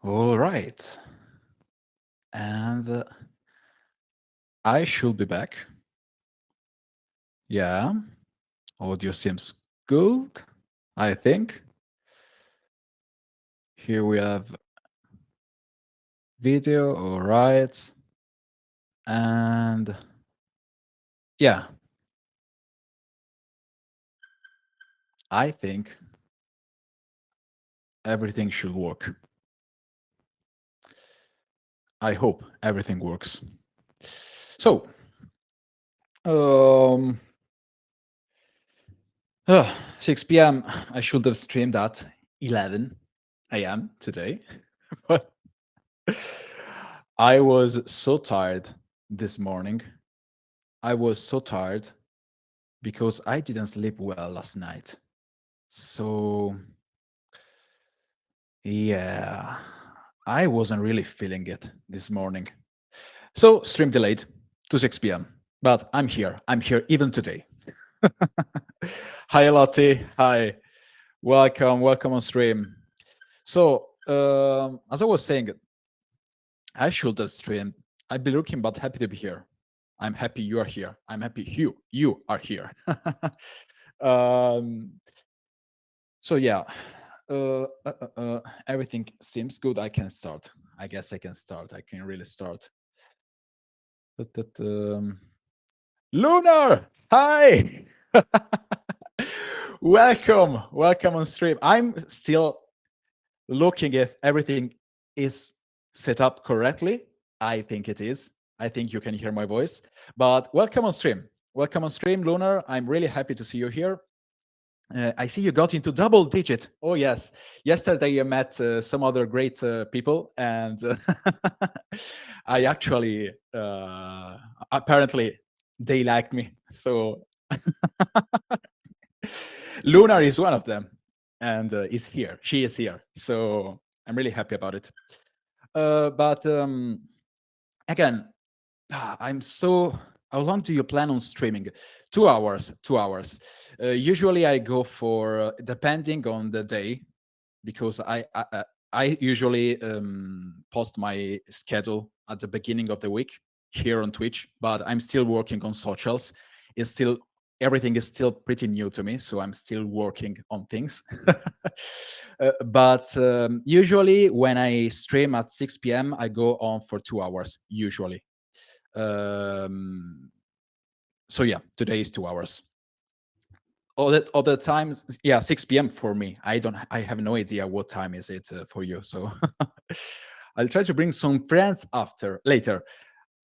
All right. And I should be back. Yeah. Audio seems good, I think. Here we have video. All right. And yeah, I think everything should work. I hope everything works. So, um, 6 p.m. I should have streamed at 11 a.m. today, but I was so tired this morning. I was so tired because I didn't sleep well last night. So, yeah, I wasn't really feeling it this morning. So, stream delayed to 6 p.m. But I'm here. I'm here even today. Hi, Lottie. Hi. Welcome. Welcome on stream. So, as I was saying, I should have streamed. I've been looking, but happy to be here. I'm happy you are here. I'm happy you are here. um, so yeah, everything seems good. I can start. I guess I can start. I can really start. Lunar, hi. Welcome on stream. I'm still looking if everything is set up correctly. I think it is. I think you can hear my voice. But welcome on stream. Welcome on stream, Lunar. I'm really happy to see you here. I see you got into double digit. Oh yes, yesterday I met some other great people, and I actually apparently they liked me. So Lunar is one of them, and is here. She is here. So I'm really happy about it. But again, I'm so. How long do you plan on streaming? 2 hours. 2 hours. Usually, I go for depending on the day, because I usually post my schedule at the beginning of the week here on Twitch, but I'm still working on socials. It's still everything is still pretty new to me, so I'm still working on things. But usually, when I stream at 6 p.m., I go on for 2 hours. Usually, so yeah, today is 2 hours. Other times, yeah, 6 p.m. for me. I have no idea what time is it for you. So I'll try to bring some friends later.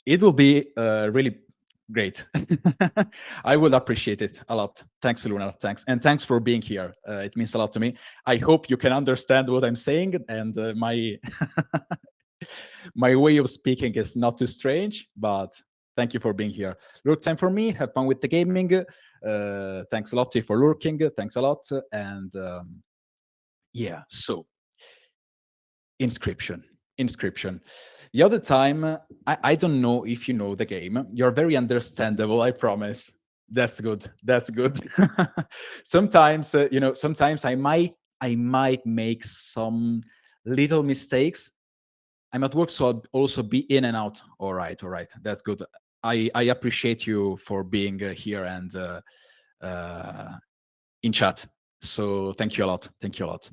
It will be really great. I will appreciate it a lot. Thanks, Luna. Thanks, and thanks for being here. It means a lot to me. I hope you can understand what I'm saying, and my my way of speaking is not too strange, but thank you for being here. Lurk time for me. Have fun with the gaming. Thanks a lot for lurking. Thanks a lot. And yeah, so Inscryption. Inscryption. The other time, I don't know if you know the game. You're very understandable, I promise. That's good. That's good. Sometimes, sometimes I might make some little mistakes. I'm at work, so I'll also be in and out. All right, all right. That's good. I appreciate you for being here and uh, in chat. So thank you a lot. Thank you a lot.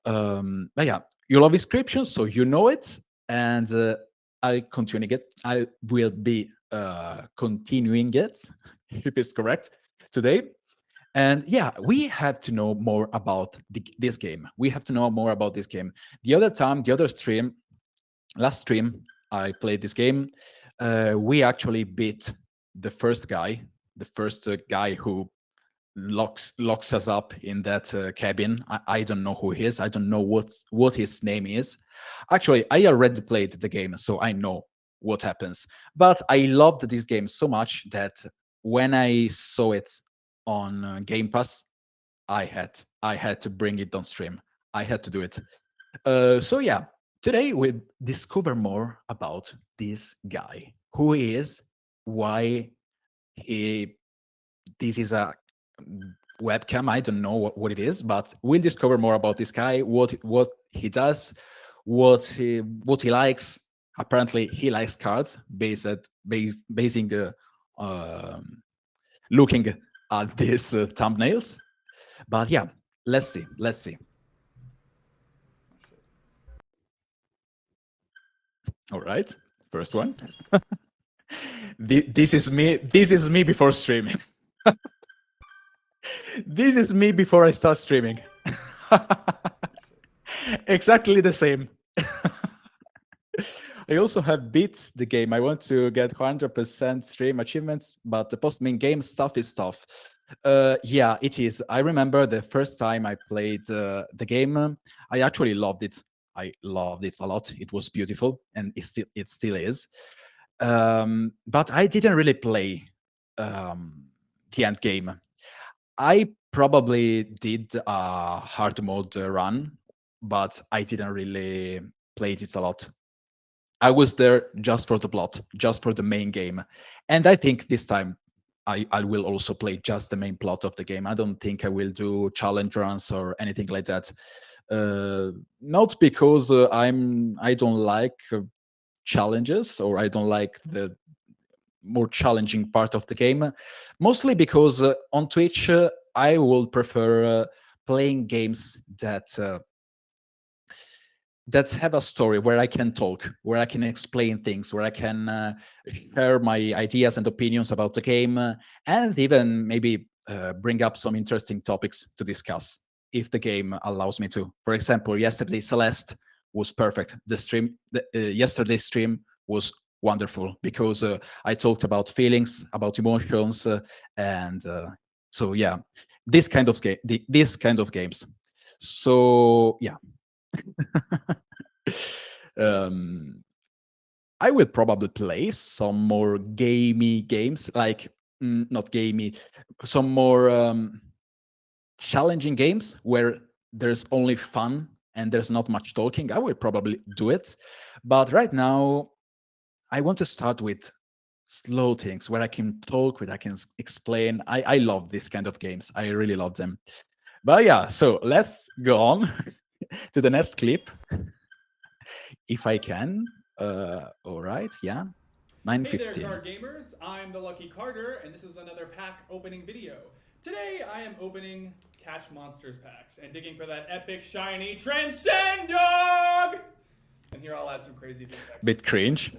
But yeah, you love Inscription, so you know it, and I continue it. I will be continuing it, if it's correct, today. And yeah, we have to know more about this game. We have to know more about this game. The other time, the other stream, last stream, I played this game. We actually beat the first guy, the first guy who locks us up in that cabin. I don't know who he is. I don't know what his name is. Actually, I already played the game, so I know what happens. But I loved this game so much that when I saw it on Game Pass, I had to bring it on stream. I had to do it. So yeah, today we discover more about this guy, who he is, why he this is a webcam. I don't know what it is, but we'll discover more about this guy, what he does, what he likes. Apparently, he likes cards basing um, looking at these thumbnails. But yeah, let's see. Let's see. All right, first one. This is me. This is me before streaming. This is me before I start streaming. Exactly the same. I also have beat the game. I want to get 100% stream achievements, but the post-main game stuff is tough. Yeah, it is. I remember the first time I played the game. I actually loved it. I loved it a lot. It was beautiful, and it still is. But I didn't really play the end game. I probably did a hard mode run, but I didn't really play it a lot. I was there just for the plot, just for the main game. And I think this time I will also play just the main plot of the game. I don't think I will do challenge runs or anything like that. Not because I don't like challenges, or I don't like the more challenging part of the game. Mostly because on Twitch I will prefer playing games that have a story, where I can talk, where I can explain things, where I can share my ideas and opinions about the game, and even maybe bring up some interesting topics to discuss if the game allows me to. For example, yesterday Celeste was perfect. Yesterday's stream was wonderful because I talked about feelings, about emotions, and so yeah, this kind of games. So yeah. um, I will probably play some more gamey games, like not gamey, some more challenging games where there's only fun and there's not much talking. I will probably do it, but right now I want to start with slow things where I can talk, where I can explain. I love this kind of games. I really love them. But yeah, so let's go on to the next clip if I can. All right, yeah. Hey there, 9:15. card gamers! I'm the Lucky Carter, and this is another pack opening video. Today, I am opening Catch Monsters packs and digging for that epic, shiny Transcend Dog! And here I'll add some crazy effects. Bit cringe.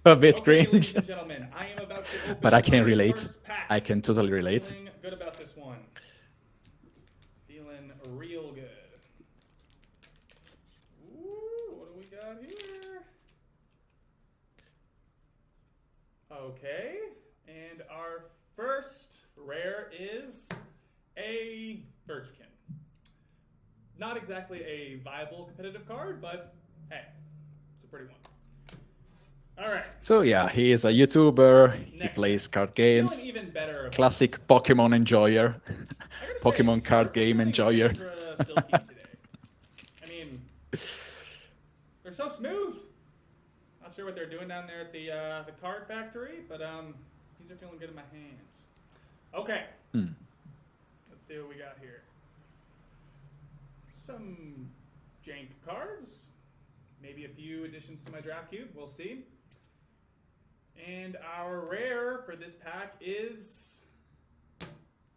A bit Okay, ladies cringe. and gentlemen, I am about to But open I can my relate. first pack. I can totally relate. Feeling good about this one. Feeling real good. Ooh, what do we got here? Okay, and our first rare is a Birchkin. Not exactly a viable competitive card, but hey, it's a pretty one. All right. So yeah, he is a YouTuber. He Next plays pack. card Feeling games. even better about Classic Pokemon enjoyer. I gotta say, Pokemon these card cards are game feeling enjoyer. extra silky today. I mean, they're so smooth. Not sure what they're doing down there at the card factory, but these are feeling good in my hands. Okay. Let's see what we got here. Some jank cards. Maybe a few additions to my draft cube. We'll see. And our rare for this pack is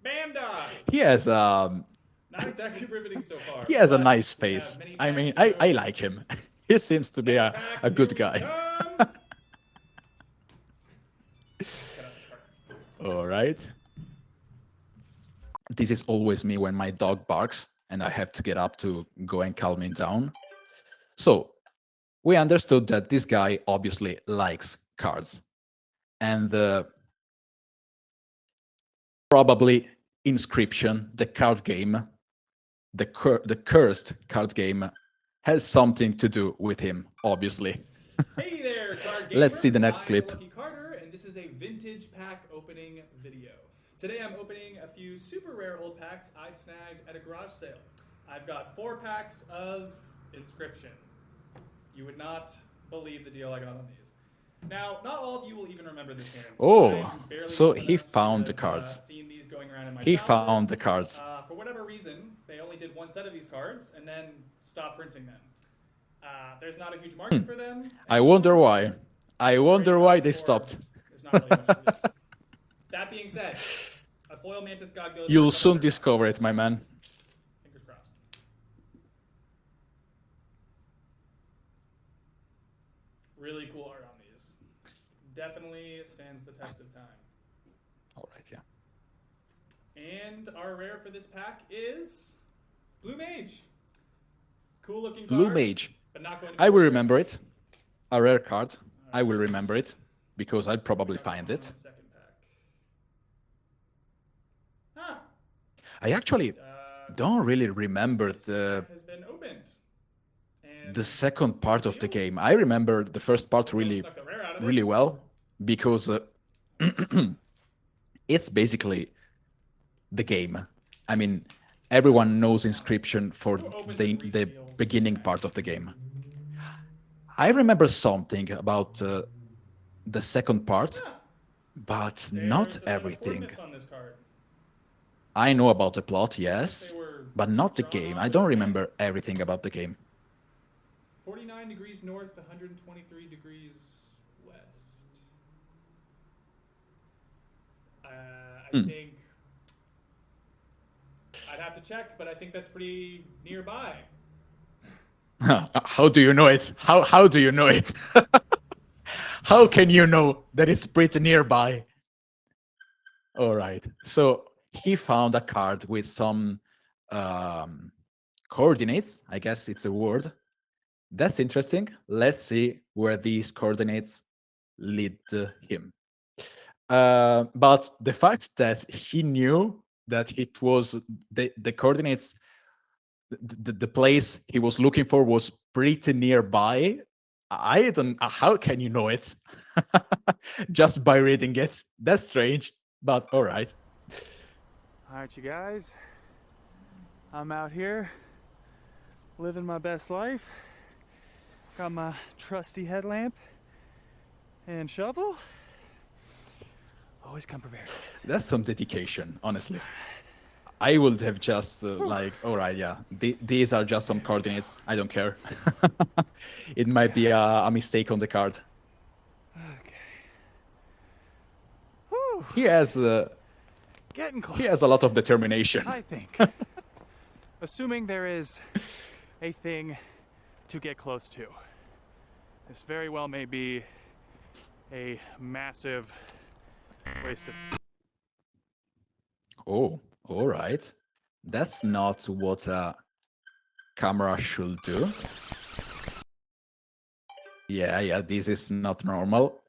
Bandai. He has Not exactly riveting so far. he has a but nice we have face. many I packs mean, to go. I like him. He seems to be Next a pack, good here we guy. come. Cut out this card. All right. This is always me when my dog barks and I have to get up to go and calm him down. So we understood that this guy obviously likes cards. And probably Inscryption, the card game, the cursed card game, has something to do with him, obviously. Hey there, card gamers. Let's see the next I'm clip. Lucky Carter, and this is a vintage pack opening video. Today I'm opening a few super rare old packs I snagged at a garage sale. I've got 4 packs of Inscryption. You would not believe the deal I got on these. Now, not all of you will even remember this game. Oh, I'm barely so old he enough to found the have, cards. seen these going around in my He childhood. found the cards. For whatever reason, they only did one set of these cards and then stopped printing them. There's not a huge market for them. I wonder why. I wonder why they Or stopped. There's not really much to this. That being said, a foil Mantis God goes for a You'll couple soon $100. discover it, my man. Fingers crossed. Really cool art on these. Definitely stands the test of time. All right, yeah. And our rare for this pack is Blue Mage. Cool looking card. Blue Mage. But not going to be I will worth remember it. A rare card. I Alright. will remember it because I'll probably Got find one it. second pack. Huh. I actually don't really remember This the pack has been opened. And second part of the revealed. game. I remember the first part We'll really, suck the rare out of it. really well because it's basically the game. I mean, everyone knows Inscryption for Who opens the and the reseals beginning packs? part of the game. I remember something about the second part, Huh. but There's not a set of everything. coordinates on this card. I know about the plot, Looks like yes, they were but not the drawn game. on I with don't a pen. remember everything about the game. 49 degrees north, 123 degrees west. I think I'd have to check, but I think that's pretty nearby. How do you know it? How do you know it? How can you know that it's pretty nearby? All right. So he found a card with some coordinates. I guess it's a word. That's interesting. Let's see where these coordinates lead him. But the fact that he knew that it was the coordinates, the place he was looking for was pretty nearby. I don't. How can you know it? Just by reading it. That's strange. But all right. All right, you guys. I'm out here living my best life. Got my trusty headlamp and shovel. Always come prepared. That's some dedication, honestly. I would have just like, all right, yeah, these are just some coordinates. I don't care. It might be a mistake on the card. Okay. Whew. He has Getting close. he has a lot of determination. I think. Assuming there is a thing to get close to. This very well may be a massive waste of. Oh, all right. That's not what a camera should do. Yeah, this is not normal.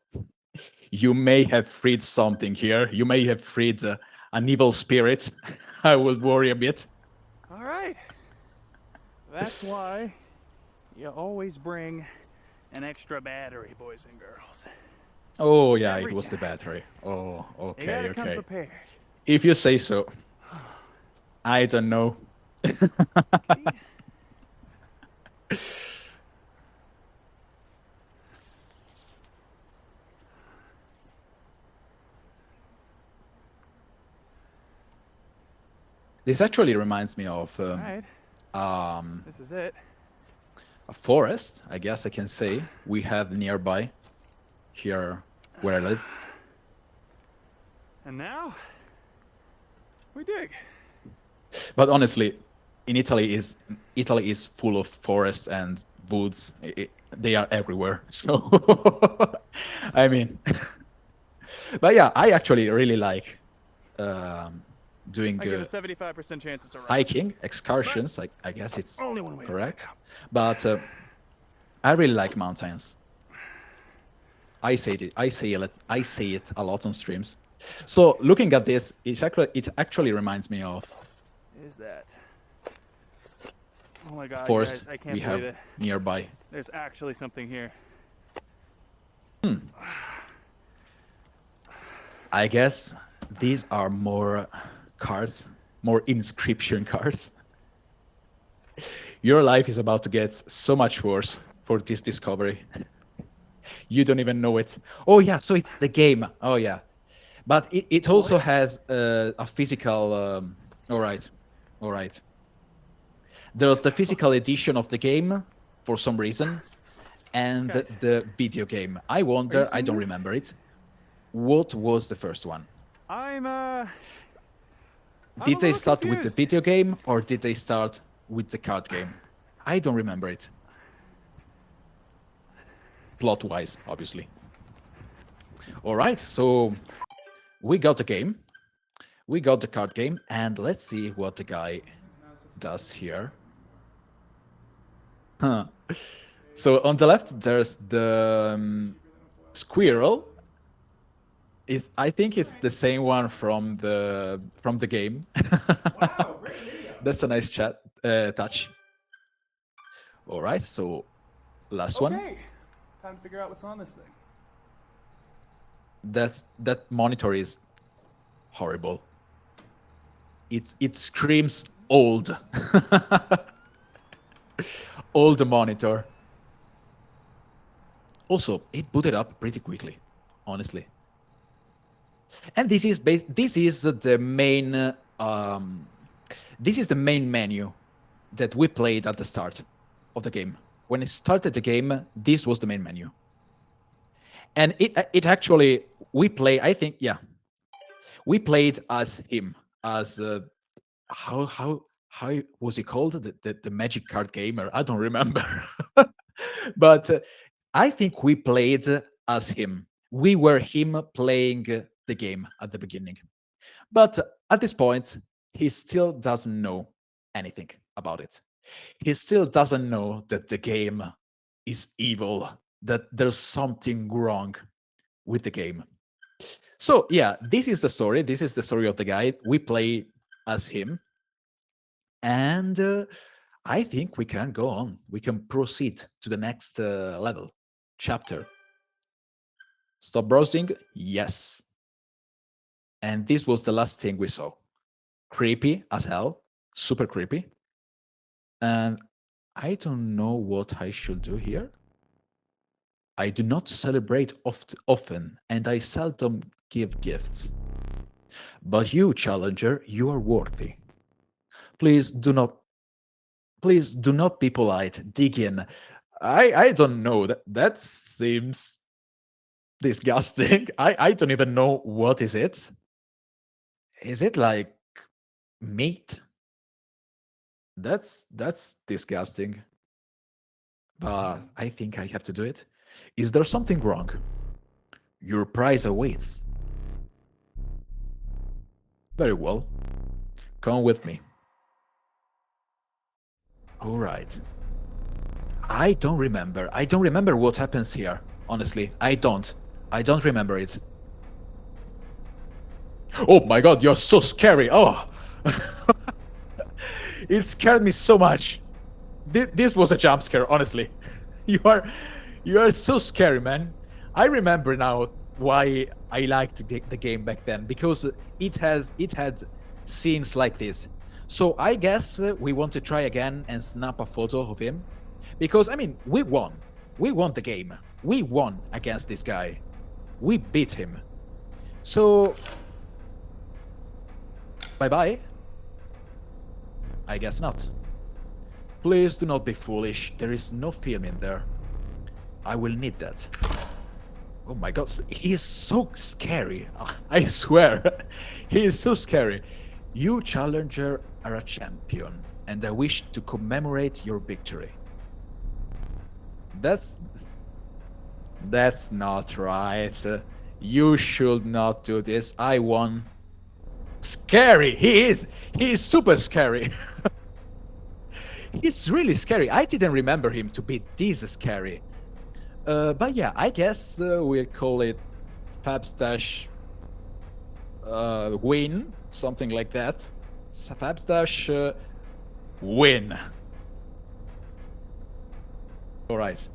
You may have freed something here. You may have freed an evil spirit. I would worry a bit. All right. That's why you always bring an extra battery, boys and girls. Oh, yeah, Every it was the time. battery. Oh, You okay, gotta come okay. prepared. If you say so. I don't know. This actually reminds me of All right. This is it. a forest, I guess I can say, we have nearby here where I live. And now we dig. But honestly, in Italy is full of forests and woods. They are everywhere. So I mean, but yeah, I actually really like doing I give a 75% chance it's a rock. hiking excursions. I guess it's Only one way to correct. find out. But I really like mountains. I say it a lot on streams. So looking at this, it actually reminds me of Is that? Oh my god, you forest guys, I can't we have believe it. nearby. There's actually something here. I guess these are more cards, more inscription cards. Your life is about to get so much worse for this discovery. You don't even know it. Oh yeah, so it's the game. Oh yeah, but it also has a physical. All right. There's the physical edition of the game, for some reason, and Guys, the video game. I are wonder, you I seeing don't this? remember it. What was the first one? I'm a Did they little start with the confused. video game or did they start with the card game? I don't remember it. Plot-wise, obviously. All right, so we got the game. We got the card game, and let's see what the guy does here. Huh. So on the left, there's the squirrel. I think it's the same one from the game. Wow, great video. That's a nice touch. All right, so last one. Okay, time to figure out what's on this thing. That monitor is horrible. It screams old. Old monitor. Also, it booted up pretty quickly, honestly. And this is the main this is the main menu that we played at the start of the game. When I started the game, this was the main menu. And it actually we played as him, as how was he called, the magic card gamer? I don't remember. But I think we played as him. We were him playing the game at the beginning. But at this point, he still doesn't know anything about it. He still doesn't know that the game is evil, that there's something wrong with the game. So yeah, this is the story. This is the story of the guy. We play as him. And I think we can go on. We can proceed to the next level, chapter. Stop browsing? Yes. And this was the last thing we saw. Creepy as hell, super creepy. And I don't know what I should do here. I do not celebrate often, and I seldom give gifts. But you, challenger, you are worthy. Please do not be polite. Dig in. I don't know. That seems disgusting. I don't even know what is it. Is it like meat? That's disgusting. But I think I have to do it. Is there something wrong? Your prize awaits. Very well. Come with me. All right. I don't remember. I don't remember what happens here. Honestly, I don't remember it. Oh my god, you're so scary. Oh. It scared me so much. This was a jump scare, honestly. You are so scary, man. I remember now why I liked the game back then, because it had scenes like this. So I guess we want to try again and snap a photo of him, because I mean we won the game. We won against this guy. We beat him. So bye bye. I guess not. Please do not be foolish. There is no film in there. I will need that. Oh my god, he is so scary. I swear. He is so scary. You, challenger, are a champion, and I wish to commemorate your victory. That's not right. You should not do this. I won. Scary. He is super scary. He's really scary. I didn't remember him to be this scary. But yeah, I guess we'll call it Fabstash win, something like that. Fabstash win. All right.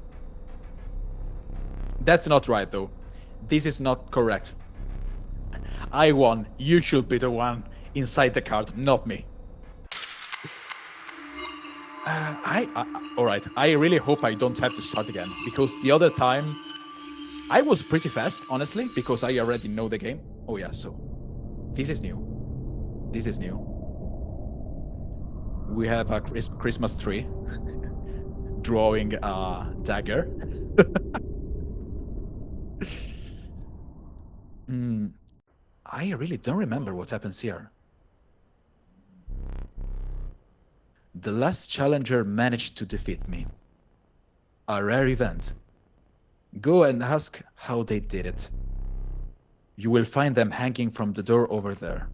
That's not right, though. This is not correct. I won. You should be the one inside the card, not me. All right. I really hope I don't have to start again, because the other time I was pretty fast, honestly, because I already know the game. Oh yeah, so this is new. This is new. We have a Christmas tree. drawing a dagger. Mm, I really don't remember what happens here. The last challenger managed to defeat me. A rare event. Go and ask how they did it. You will find them hanging from the door over there.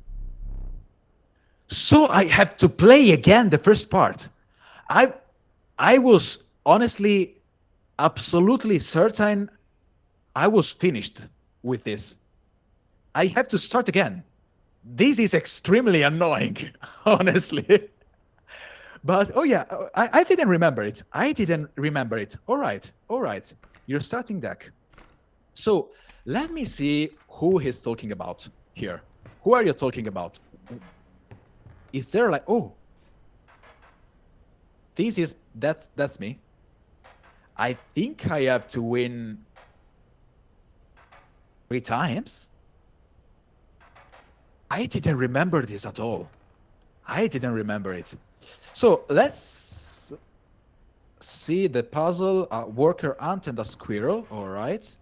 So I have to play again the first part. I I was honestly absolutely certain I was finished with this. I have to start again. This is extremely annoying, honestly. But oh yeah, I didn't remember it. I didn't remember it. All right, all right. You're starting deck. So let me see who he's talking about here. Who are you talking about? Is there like, oh, that's me. I think I have to win 3 times. I didn't remember this at all. I didn't remember it. So let's see the puzzle. A worker ant and a squirrel. All right.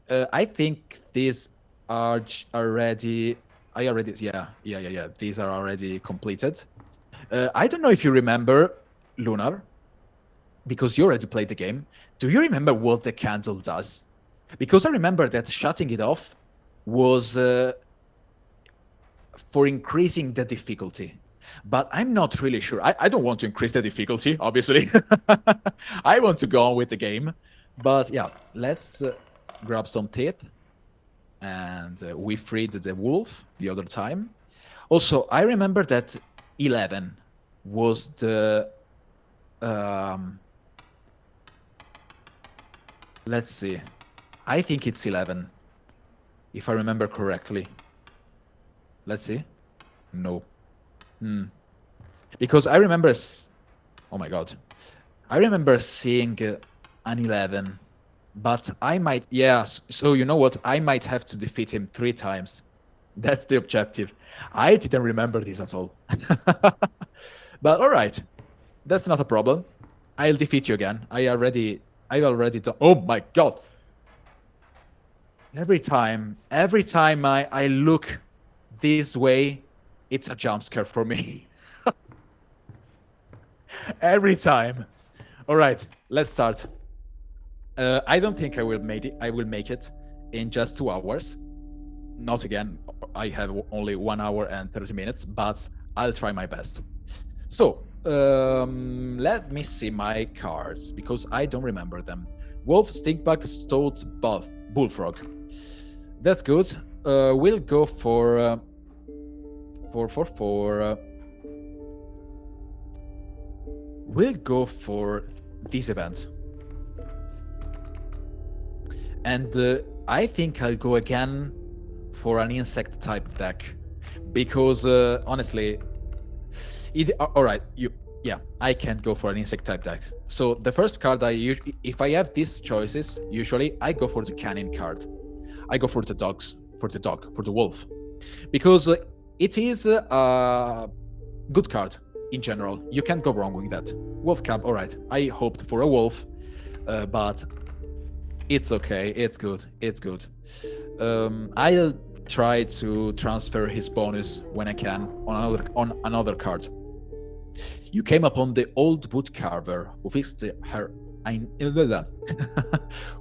I think these are already. Yeah. These are already completed. I don't know if you remember, Lunar, because you already played the game. Do you remember what the candle does? Because I remember that shutting it off was for increasing the difficulty. But I'm not really sure. I don't want to increase the difficulty, obviously. I want to go on with the game. But yeah, let's grab some teeth. And we freed the wolf the other time. Also, I remember that 11 was the... let's see. I think it's 11, if I remember correctly. Let's see. No. Because I remember... oh my god. I remember seeing an 11. But I might... yeah, so you know what? I might have to defeat him 3 times. That's the objective. I didn't remember this at all. But alright. That's not a problem. I'll defeat you again. I already done... oh my god! Every time I look this way, it's a jump scare for me. Every time. All right, let's start. I don't think I will make it in just 2 hours. Not again. I have only 1 hour and 30 minutes, but I'll try my best. So let me see my cards because I don't remember them. Wolf, stinkbug, stoat, bullfrog. That's good. We'll go for 4. We'll go for these events. And I think I'll go again for an insect type deck because honestly, all right, I can't go for an insect type deck. So the first card if I have these choices, usually I go for the canine card. I go for the dog, for the wolf, because it is a good card in general. You can't go wrong with that. Wolf cab, all right. I hoped for a wolf, but it's okay. It's good. It's good. I'll try to transfer his bonus when I can on another card. You came upon the old wood carver who fixed her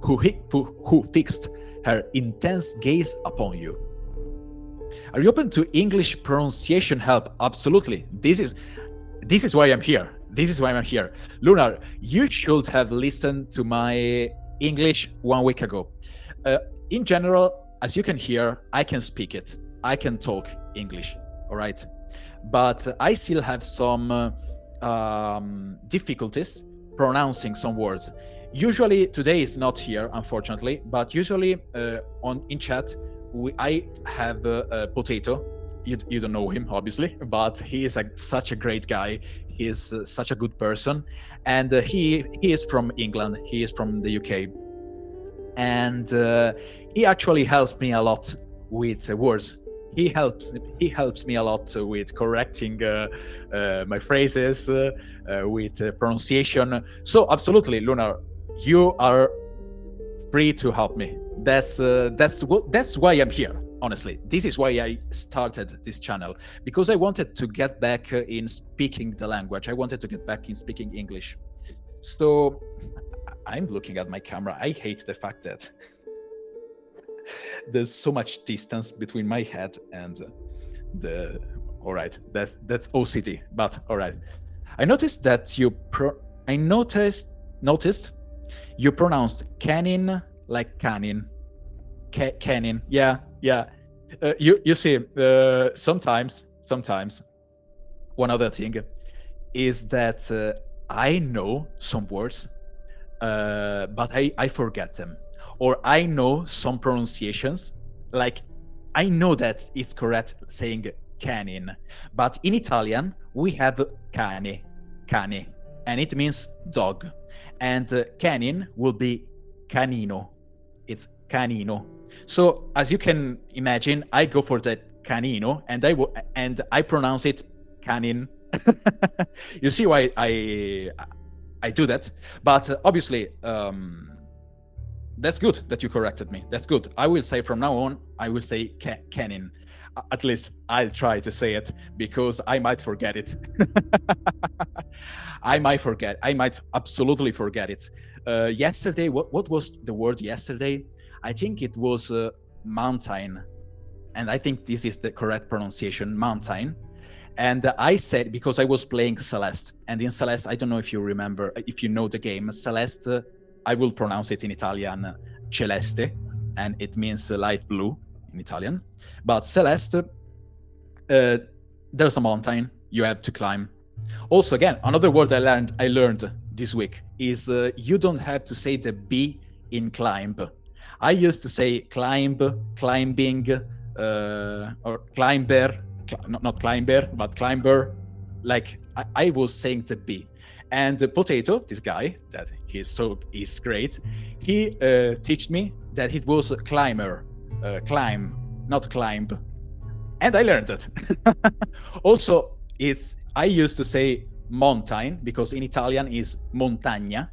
who fixed her intense gaze upon you. Are you open to English pronunciation help? Absolutely. This is why I'm here. This is why I'm here. Lunar, you should have listened to my English 1 week ago. In general, as you can hear, I can speak it. I can talk English, all right? But I still have some difficulties pronouncing some words. Usually, today is not here, unfortunately, but usually in chat, I have Potato. You don't know him, obviously, but he is such a great guy. He is such a good person. And he is from England. He is from the UK. And he actually helps me a lot with words. he helps me a lot with correcting my phrases, with pronunciation. So absolutely, Lunar, you are free to help me. That's why I'm here. Honestly, this is why I started this channel, because I wanted to get back in speaking the language. I wanted to get back in speaking English. So I'm looking at my camera. I hate the fact that there's so much distance between my head and the. All right, that's OCD. But all right, I noticed that I noticed you pronounced canin like canin. Canin. Yeah, yeah. You see, sometimes one other thing is that I know some words, but I forget them, or I know some pronunciations. Like I know that it's correct saying canin, but in Italian we have cane, and it means dog, and canin will be canino. It's canino. So as you can imagine, I go for that canino, and I pronounce it canin. You see why I do that, but obviously that's good that you corrected me. That's good. I will say from now on, I will say canin. At least I'll try to say it, because I might forget it. I might forget. I might absolutely forget it. Yesterday, what was the word yesterday? I think it was mountain, and I think this is the correct pronunciation, mountain. And I said, because I was playing Celeste, and in Celeste, I don't know if you remember, if you know the game, Celeste, I will pronounce it in Italian, celeste, and it means light blue in Italian. But Celeste, there's a mountain you have to climb. Also, again, another word I learned this week is you don't have to say the B in climb. I used to say climb, climbing, or climber, not climber, but climber. Like I was saying the B. And the Potato, this guy, that is great, he taught me that it was climber, climb, not climb. And I learned it. Also, I used to say mountain, because in Italian is montagna,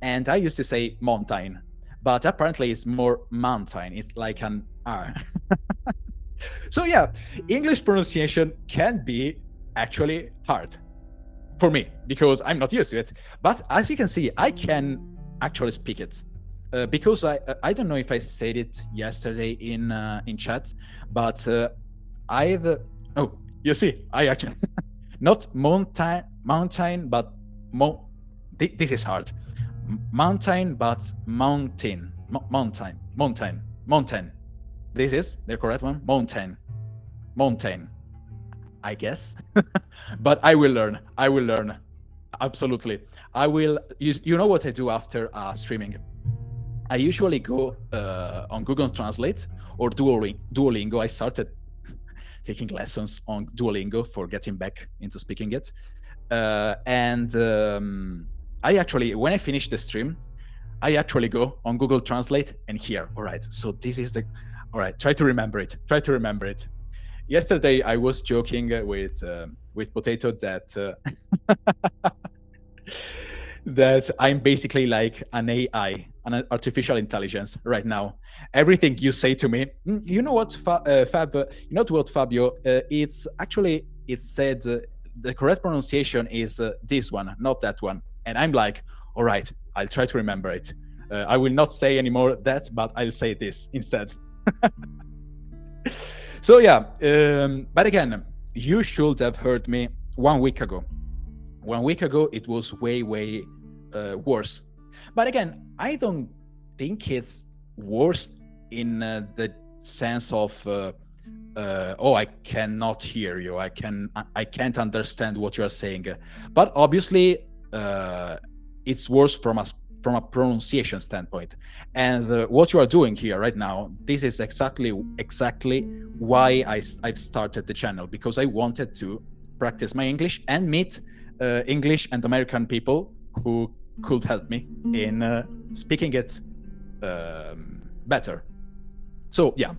and I used to say mountain, but apparently it's more mountain. It's like an R. So yeah, English pronunciation can be actually hard for me, because I'm not used to it. But as you can see, I can actually speak it, because I don't know if I said it yesterday in chat, but I've oh, you see, I actually not mountain, but this is hard. Mountain, but mountain. This is the correct one. Mountain, I guess. But I will learn. Absolutely. I will. You know what I do after streaming? I usually go on Google Translate or Duolingo. I started taking lessons on Duolingo for getting back into speaking it. And I actually, when I finish the stream, I actually go on Google Translate and hear, all right, so this is all right, try to remember it. Yesterday, I was joking with Potato that that I'm basically like an AI, an artificial intelligence right now. Everything you say to me, you know what, Fab, you know what, Fabio, it's actually, it said the correct pronunciation is this one, not that one. And I'm like, all right, I'll try to remember it. I will not say anymore that, but I'll say this instead. So yeah, but again, you should have heard me 1 week ago. 1 week ago, it was way worse. But again, I don't think it's worse in the sense of oh, I cannot hear you. I can't understand what you are saying. But obviously, it's worse from a pronunciation standpoint. And what you are doing here right now, this is exactly why I've started the channel, because I wanted to practice my English and meet English and American people who could help me in speaking it better. So yeah.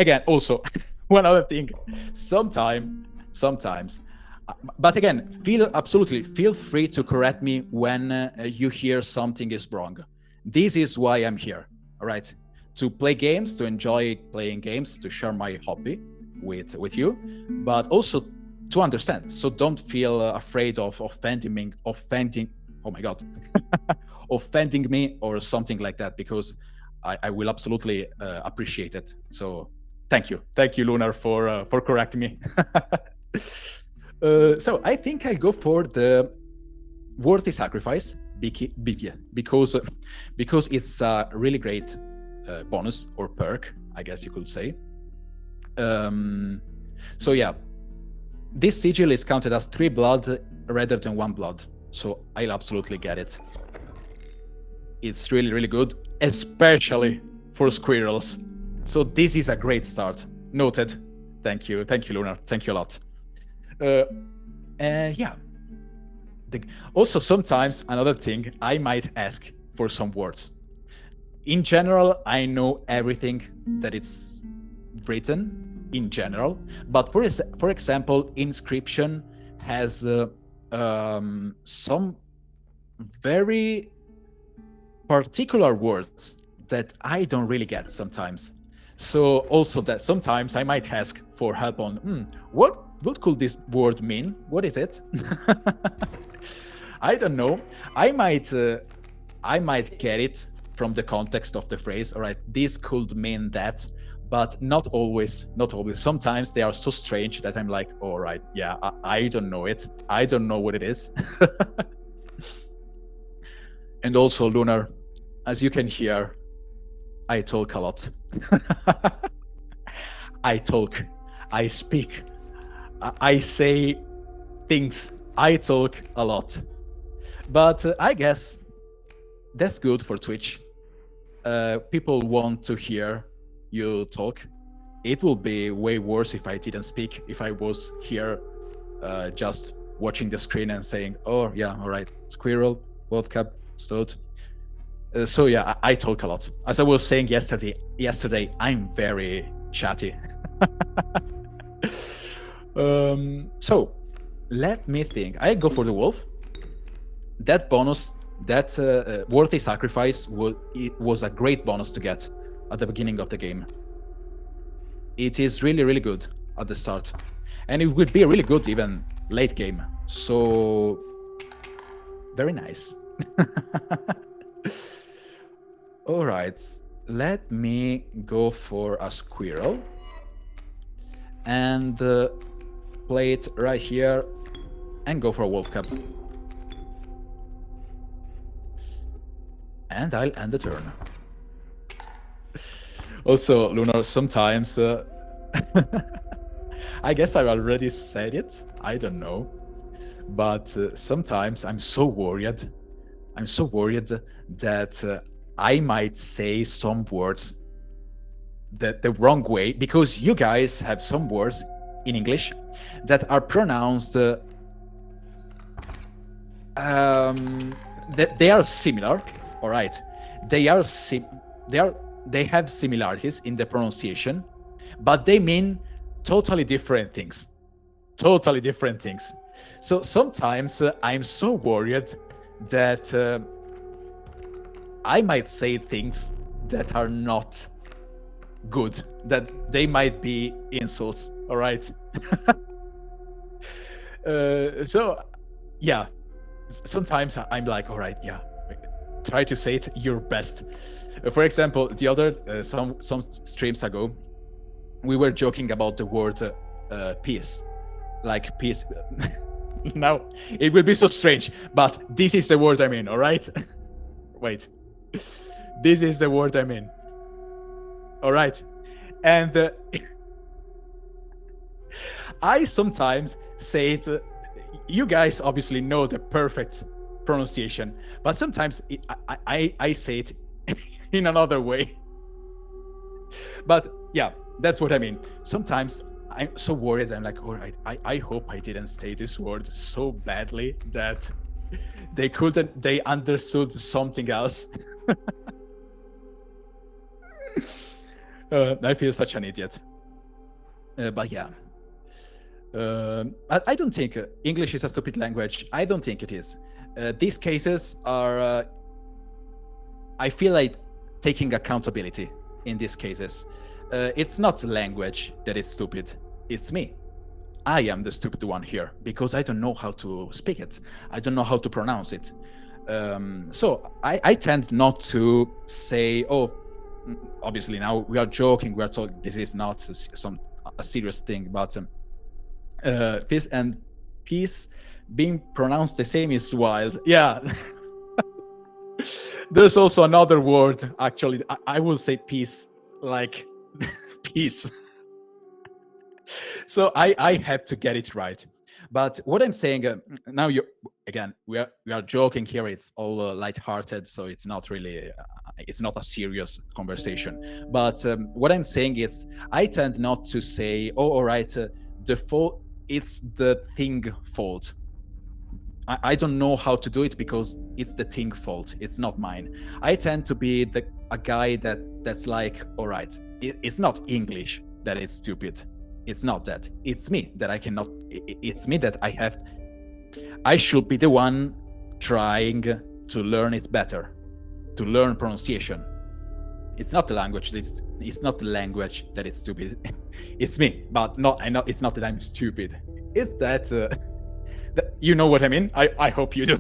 again, also one other thing, sometimes, but again, feel free to correct me when you hear something is wrong. This is why I'm here, all right? To play games, to enjoy playing games, to share my hobby with you, but also to understand. So don't feel afraid of offending. Oh my God, offending me or something like that, because I will absolutely appreciate it. So thank you, Lunar, for correcting me. So I think I go for the worthy sacrifice because it's a really great bonus or perk, I guess you could say. So yeah, this sigil is counted as 3 blood rather than 1 blood. So I'll absolutely get it. It's really, really good, especially for squirrels. So this is a great start. Noted. Thank you, Lunar. Thank you a lot. And yeah. Also, sometimes another thing, I might ask for some words. In general, I know everything that it's written in general, but for example, Inscryption has some very particular words that I don't really get sometimes. So also that sometimes I might ask for help on what could this word mean? What is it? I don't know. I might get it from the context of the phrase. All right, this could mean that, but not always. Not always. Sometimes they are so strange that I'm like, all right, yeah, I don't know it. I don't know what it is. And also, Lunar, as you can hear, I talk a lot. I talk. I speak. I say things. I talk a lot. But I guess that's good for Twitch. People want to hear you talk. It will be way worse if I didn't speak, if I was here just watching the screen and saying, oh, yeah, all right, squirrel, World Cup, stoat. So yeah, I talk a lot. As I was saying yesterday, I'm very chatty. So let me think. I go for the wolf. That bonus, that worthy sacrifice, was a great bonus to get at the beginning of the game. It is really, really good at the start. And it would be really good even late game. So, very nice. All right, let me go for a squirrel and play it right here and go for a wolf cub. And I'll end the turn. Also, Lunar, sometimes I guess I already said it. I don't know. But sometimes I'm so worried. I'm so worried that I might say some words the wrong way, because you guys have some words in English that are pronounced that they are similar. All right, they have similarities in the pronunciation, but they mean totally different things. Totally different things. So sometimes I'm so worried that I might say things that are not good, that they might be insults. All right. So yeah, sometimes I'm like, all right, yeah, try to say it your best. For example, the other some streams ago, we were joking about the word peace, like peace. Now it will be so strange, but this is the word I mean. All right. Wait, this is the word I mean. All right, and I sometimes say it. You guys obviously know the perfect pronunciation, but sometimes I say it in another way. But yeah, that's what I mean. Sometimes I'm so worried. I'm like, all right, I hope I didn't say this word so badly that they understood something else. I feel such an idiot. But yeah, I don't think English is a stupid language. I don't think it is. These cases are, I feel like taking accountability in these cases. It's not language that is stupid. It's me. I am the stupid one here because I don't know how to speak it. I don't know how to pronounce it. So I tend not to say, oh, obviously now we are joking, we are talking, this is not a serious thing, but peace and peace being pronounced the same is wild. Yeah. There's also another word, actually. I will say peace, like peace. So I have to get it right. But what I'm saying now, you again, we are joking here. It's all lighthearted, so it's not really it's not a serious conversation. But what I'm saying is, I tend not to say, "Oh, all right, the fault. It's the thing fault." I don't know how to do it because it's the thing fault. It's not mine. I tend to be a guy that's like, all right, it's not English that it's stupid. It's not that. It's me that I cannot. It's me that I should be the one trying to learn it better, to learn pronunciation. It's not the language. It's not the language that it's stupid. It's me, but not. I know it's not that I'm stupid. It's that. You know what I mean? I hope you do.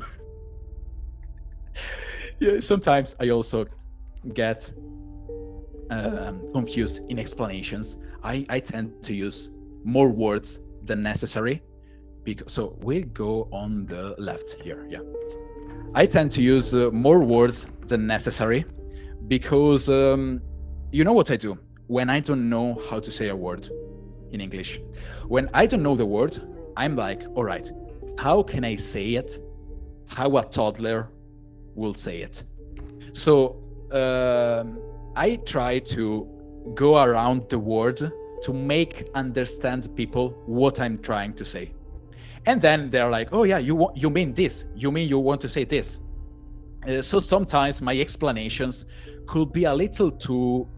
Yeah, sometimes I also get confused in explanations. I tend to use more words than necessary. So we'll go on the left here. Yeah. I tend to use more words than necessary because you know what I do? When I don't know how to say a word in English, when I don't know the word, I'm like, all right, how can I say it how a toddler will say it? So I try to go around the word to make understand people what I'm trying to say. And then they're like, oh yeah, you mean this, you mean you want to say this. So sometimes my explanations could be a little too,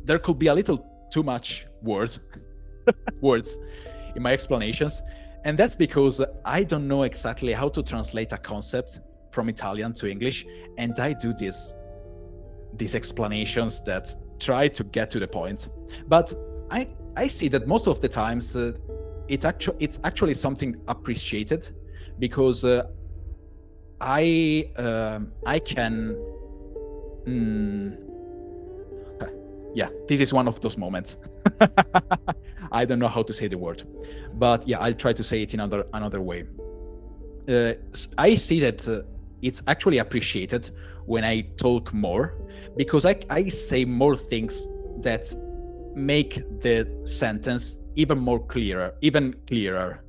there could be a little too much words in my explanations. And that's because I don't know exactly how to translate a concept from Italian to English. And I do these explanations that try to get to the point. But I see that most of the times it's actually something appreciated because I can yeah, this is one of those moments. I don't know how to say the word, but yeah, I'll try to say it in another way. I see that it's actually appreciated when I talk more because I say more things that make the sentence even clearer.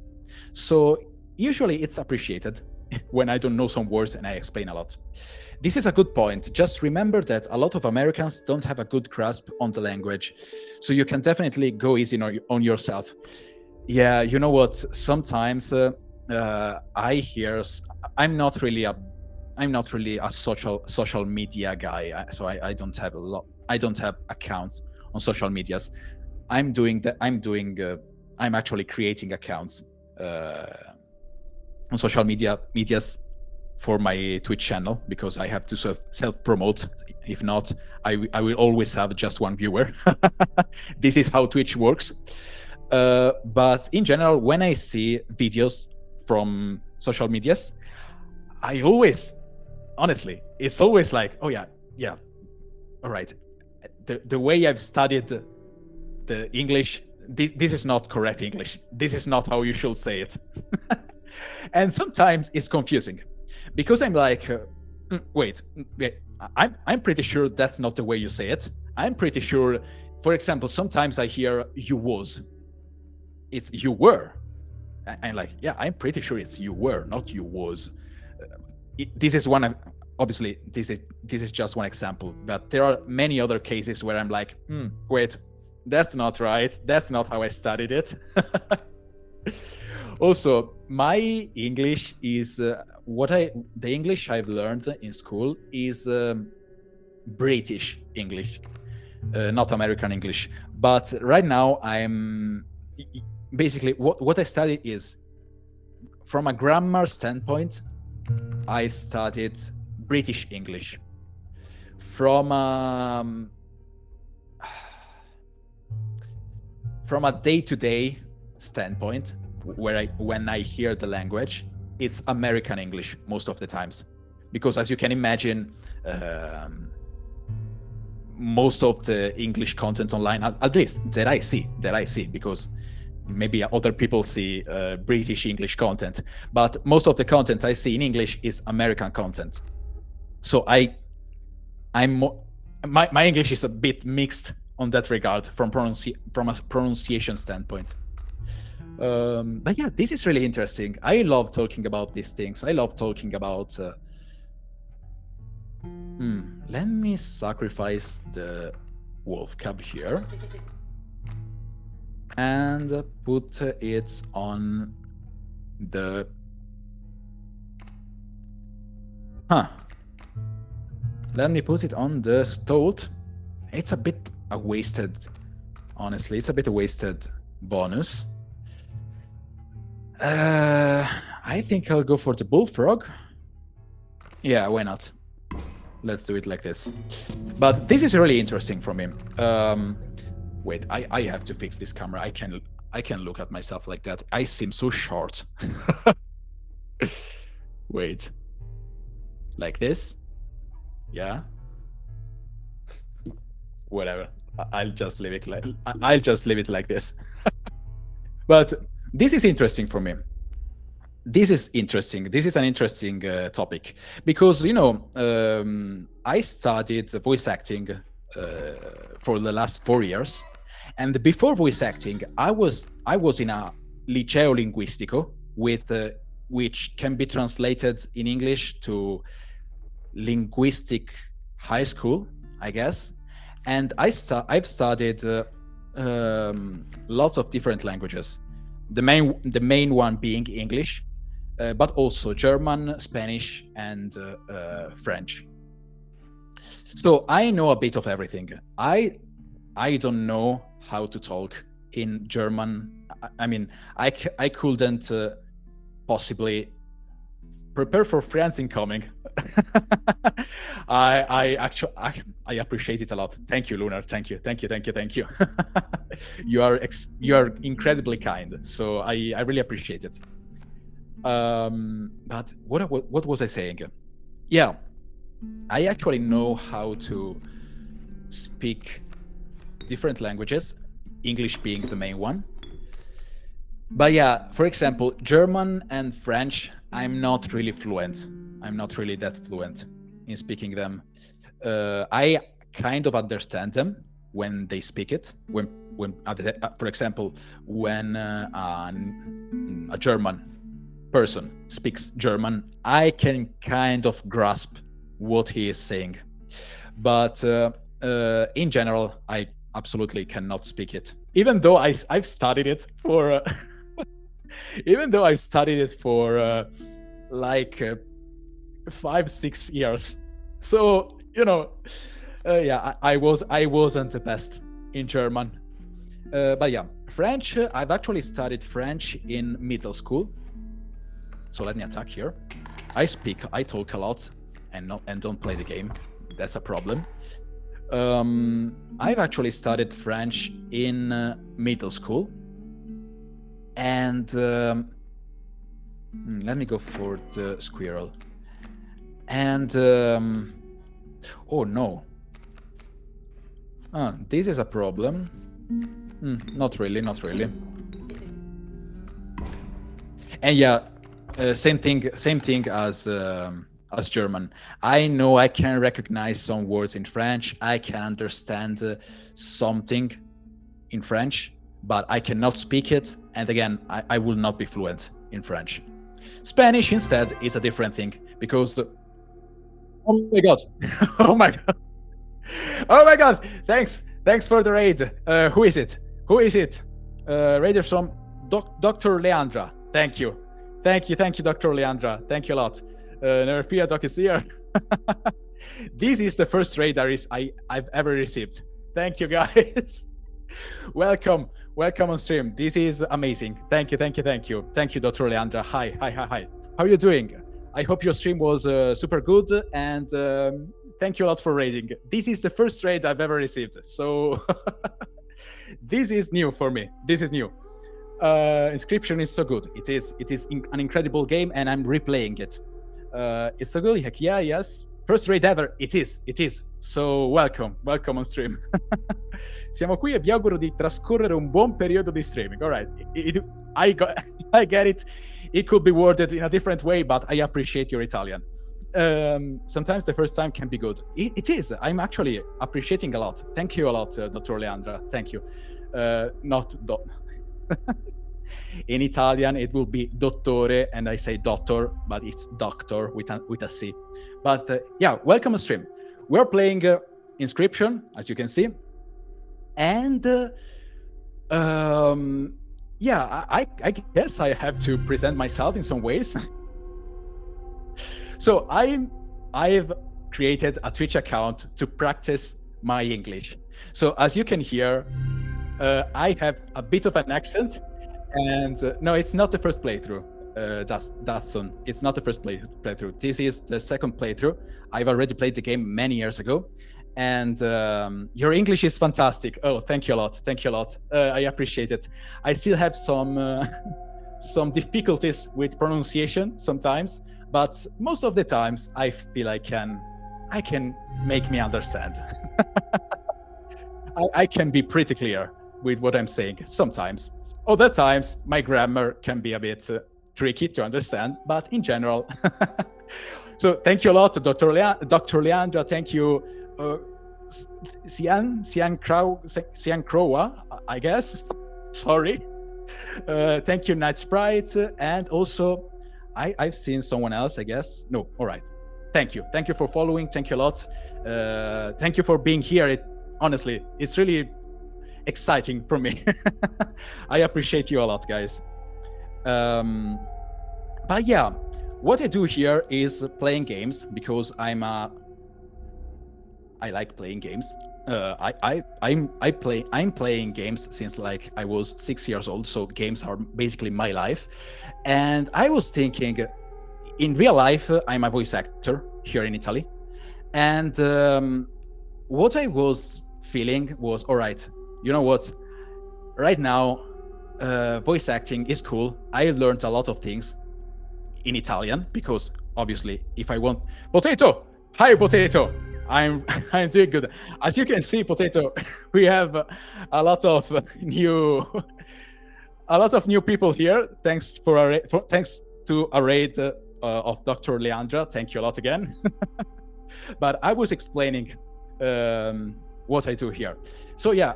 So usually it's appreciated when I don't know some words and I explain a lot. This is a good point. Just remember that a lot of Americans don't have a good grasp on the language, so you can definitely go easy on yourself. Yeah, you know what? Sometimes I hear I'm not really a social media guy, so I don't have a lot. I don't have accounts on social medias. I'm actually creating accounts on social medias for my Twitch channel because I have to self-promote. If not, I will always have just one viewer. This is how Twitch works. But in general, when I see videos from social medias, I always, honestly, it's always like, oh yeah, all right. The way I've studied the English, this is not correct English. This is not how you should say it. And sometimes it's confusing because I'm like, wait, I'm pretty sure that's not the way you say it. I'm pretty sure, for example, sometimes I hear you was. It's you were. I'm like, yeah, I'm pretty sure it's you were, not you was. This is one, obviously, this is just one example, but there are many other cases where I'm like, wait, that's not right. That's not how I studied it. Also, my English is the English I've learned in school is British English. not American English. But right now, basically what I study is, from a grammar standpoint, I studied British English. From from a day-to-day standpoint, when I hear the language, it's American English most of the times, because as you can imagine, most of the English content online, at least that I see, because maybe other people see British English content, but most of the content I see in English is American content. So my English is a bit mixed on that regard from a pronunciation standpoint. But yeah, this is really interesting. I love talking about these things. I love talking about. Let me sacrifice the wolf cub here and put it on the. Let me put it on the stoat. It's a bit a wasted, honestly. It's a bit a wasted bonus. I think I'll go for the bullfrog. Yeah, why not? Let's do it like this. But this is really interesting for me. Wait, I have to fix this camera. I can look at myself like that. I seem so short. Wait. Like this? Yeah. Whatever. I'll just leave it like this. But this is interesting for me. This is interesting. This is an interesting topic because I studied voice acting for the last 4 years, and before voice acting, I was in a liceo linguistico, which can be translated in English to linguistic high school, I guess. And I've studied lots of different languages. The main one being English, but also German, Spanish, and French. So I know a bit of everything. I don't know how to talk in German. I mean, I couldn't possibly prepare for friends incoming. I appreciate it a lot. Thank you, Lunar. Thank you. You are incredibly kind. So I really appreciate it. But what was I saying? Yeah, I actually know how to speak different languages, English being the main one. But yeah, for example, German and French, I'm not really fluent. I'm not really that fluent in speaking them. I kind of understand them when they speak it. When for example, when a German person speaks German, I can kind of grasp what he is saying. But in general, I absolutely cannot speak it. Even though I've studied it for, like 5-6 years. So yeah, I wasn't the best in German. But yeah, French. I've actually studied French in middle school. So let me attack here. I talk a lot, and don't play the game. That's a problem. I've actually studied French in middle school, and let me go for the squirrel. And oh no, this is a problem. Not really. And yeah, same thing as German. I know I can recognize some words in French. I can understand something in French, but I cannot speak it. And again, I will not be fluent in French. Spanish instead is a different thing because oh my god. Oh my god. Thanks for the raid. Who is it? Raider from Dr. Leandra. Thank you, Dr. Leandra. Thank you a lot. Nerfia Doc is here. This is the first raid I've ever received. Thank you, guys. Welcome, welcome on stream. This is amazing. Thank you, thank you, thank you. Thank you, Dr. Leandra. Hi, hi, hi, hi. How are you doing? I hope your stream was super good, and thank you a lot for raiding. This is the first raid I've ever received, so this is new for me. This is new. Inscription is so good. It is. It is an incredible game, and I'm replaying it. It's so good. Heck yeah, yes. First raid ever. It is. It is. So welcome, welcome on stream. Siamo qui e vi auguro di trascorrere un buon periodo di streaming. All right, I get it. It could be worded in a different way, but I appreciate your Italian. Sometimes the first time can be good. It is. I'm actually appreciating a lot. Thank you a lot, Dr. Leandra. Thank you. Not in Italian, it will be dottore, and I say doctor, but it's doctor with a C. But yeah, welcome on stream. We're playing Inscryption, as you can see, and yeah, I guess I have to present myself in some ways. So I've created a Twitch account to practice my English. So as you can hear, I have a bit of an accent, and no, it's not the first playthrough. Datsun. It's not the first playthrough. This is the second playthrough. I've already played the game many years ago, and your English is fantastic. Oh, thank you a lot. Thank you a lot. I appreciate it. I still have some difficulties with pronunciation sometimes, but most of the times I feel I can make me understand. I can be pretty clear with what I'm saying sometimes. Other times my grammar can be a bit tricky to understand, but in general. So thank you a lot, Dr. Leandra. Thank you, Sian Crowa, I guess. Sorry. Thank you, Night Sprite, and also I've seen someone else, I guess. No, all right. Thank you. Thank you for following. Thank you a lot. Thank you for being here. Honestly, it's really exciting for me. I appreciate you a lot, guys. But yeah, what I do here is playing games because I like playing games. I'm playing games since like I was 6 years old, so games are basically my life. And I was thinking, in real life, I'm a voice actor here in Italy, and what I was feeling was, all right, you know what? Right now, voice acting is cool. I learned a lot of things in Italian because obviously, if I want potato, hi potato, I'm doing good. As you can see, potato, we have a lot of new people here. Thanks to a raid of Dr. Leandra. Thank you a lot again. But I was explaining what I do here. So yeah,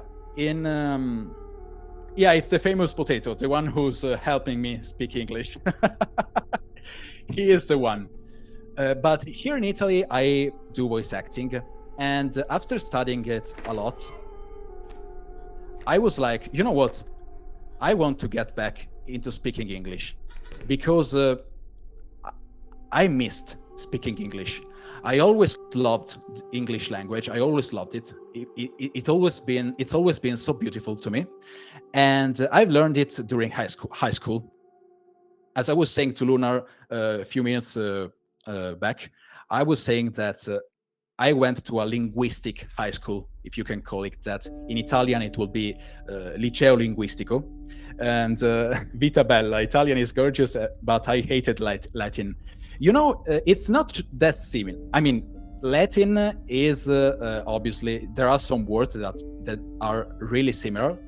yeah, it's the famous potato, the one who's helping me speak English. He is the one. But here in Italy, I do voice acting, and after studying it a lot, I was like, you know what? I want to get back into speaking English because I missed speaking English. I always loved English language. I always loved it. It's always been so beautiful to me, and I've learned it during high school. As I was saying to Lunar a few minutes back, I was saying that I went to a linguistic high school, if you can call it that. In Italian, it will be Liceo Linguistico. And Vita Bella, Italian is gorgeous, but I hated Latin. You know, it's not that similar. I mean, Latin is obviously, there are some words that are really similar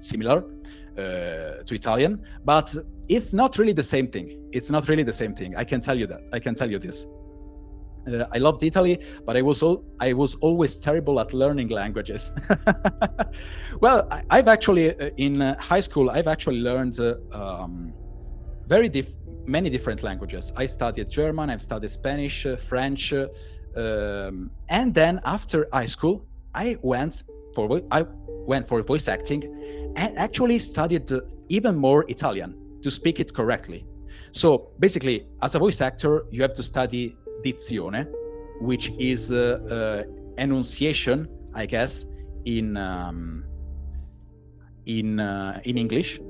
to Italian, but it's not really the same thing. It's not really the same thing. I can tell you that. I can tell you this. I loved Italy, but I was always terrible at learning languages. Well, I've actually in high school I've actually learned many different languages. I studied German, I've studied Spanish, French, and then after high school I went for voice acting and actually studied even more Italian to speak it correctly. So basically, as a voice actor, you have to study dizione, which is enunciation, I guess, in English,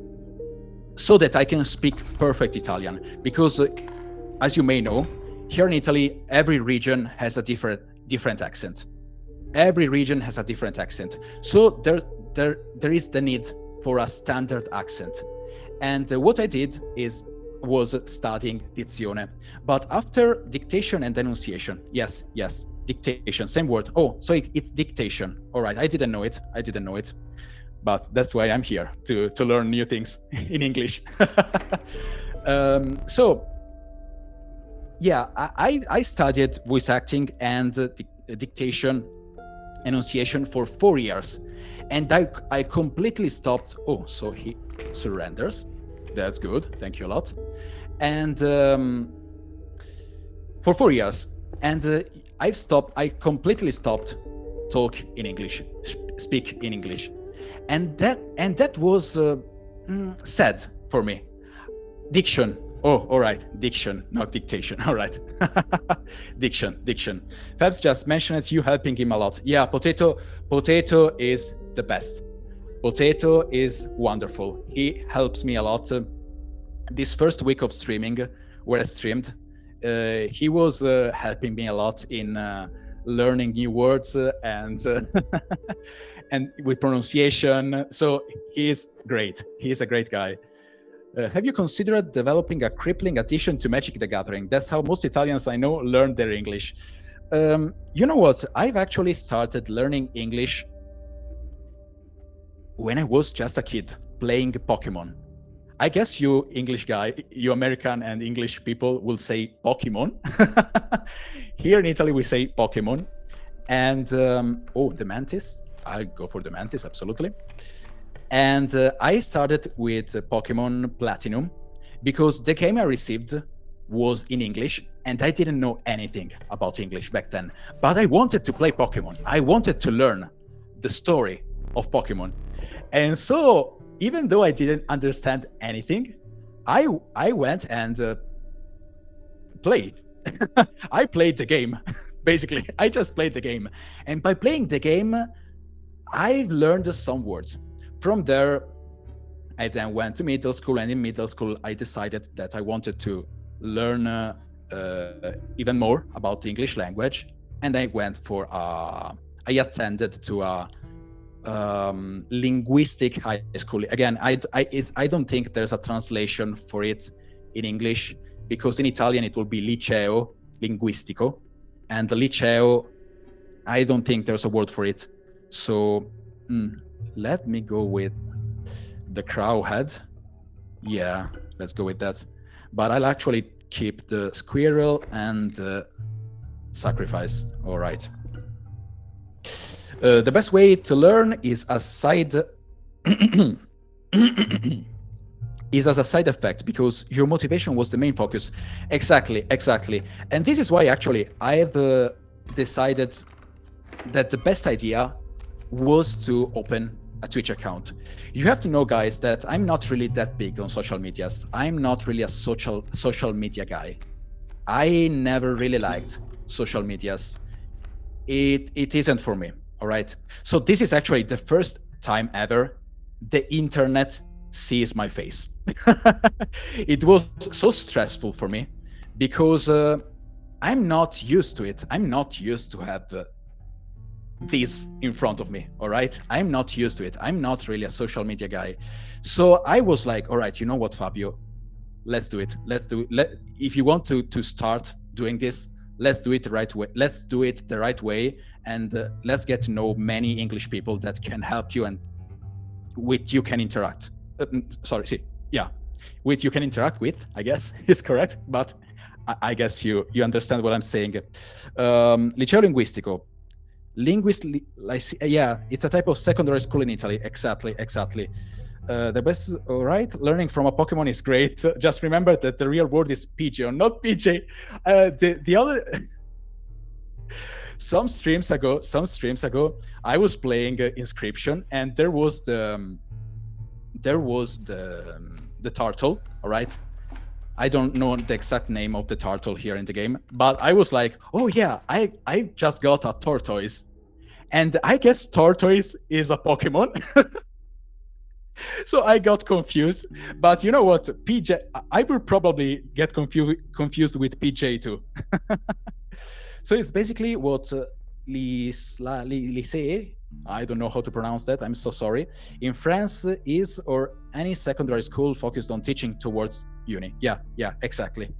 so that I can speak perfect Italian. Because, as you may know, here in Italy, every region has a different accent. Every region has a different accent. So there is the need for a standard accent. And what I did was studying dizione. But after dictation and enunciation, yes, dictation, same word. Oh, so it's dictation. All right, I didn't know it. But that's why I'm here, to learn new things in English. So yeah, I studied voice acting and dictation, enunciation for 4 years, and I completely stopped. Oh, so he surrenders. That's good. Thank you a lot. And for 4 years, and I completely stopped talk in English, speak in English, and that was sad for me. Diction. Oh, all right. Diction, not dictation. All right. Diction. Fabs just mentioned it, you helping him a lot. Yeah, Potato is the best. Potato is wonderful. He helps me a lot. This first week of streaming, where I streamed, he was helping me a lot in learning new words and and with pronunciation. So he is great. He is a great guy. Have you considered developing a crippling addition to Magic the Gathering? That's how most Italians I know learn their English. You know what? I've actually started learning English when I was just a kid playing Pokemon. I guess you English guy, you American and English people will say Pokemon. Here in Italy, we say Pokemon. And oh, the Mantis. I'll go for the Mantis, absolutely. And I started with Pokemon Platinum because the game I received was in English, and I didn't know anything about English back then. But I wanted to play Pokemon. I wanted to learn the story of Pokemon. And so, even though I didn't understand anything, I went and played. I played the game, basically. I just played the game. And by playing the game, I learned some words. From there, I then went to middle school, and in middle school, I decided that I wanted to learn even more about the English language, and I went for I attended to a linguistic high school. Again, I don't think there's a translation for it in English, because in Italian it will be liceo linguistico, and the liceo, I don't think there's a word for it. So let me go with the crow head. Yeah, let's go with that. But I'll actually keep the squirrel and the sacrifice. All right. The best way to learn is as side is as a side effect, because your motivation was the main focus. Exactly. And this is why actually I've decided that the best idea was to open a Twitch account. You have to know, guys, that I'm not really that big on social medias. I'm not really a social media guy. I never really liked social medias. It isn't for me. All right. So this is actually the first time ever the internet sees my face. It was so stressful for me because I'm not used to it. I'm not used to have this in front of me. All right. I'm not used to it. I'm not really a social media guy. So I was like, all right, you know what, Fabio, let's do it. If you want to start doing this, let's do it the right way. Let's do it the right way. And let's get to know many English people that can help you and with you can interact. With you can interact with, I guess is correct. But I guess you understand what I'm saying. Liceo linguistico. Yeah, it's a type of secondary school in Italy. Exactly. The best, all right. Learning from a Pokemon is great. Just remember that the real word is Pigeon, not PJ. The other, some streams ago, I was playing Inscryption, and there was the turtle. All right. I don't know the exact name of the turtle here in the game, but I was like, oh yeah, I just got a tortoise. And I guess tortoise is a Pokemon. So I got confused. But you know what? PJ, I will probably get confused with PJ too. So it's basically what lycée, I don't know how to pronounce that, I'm so sorry, in France is, or any secondary school focused on teaching towards uni. Yeah, exactly.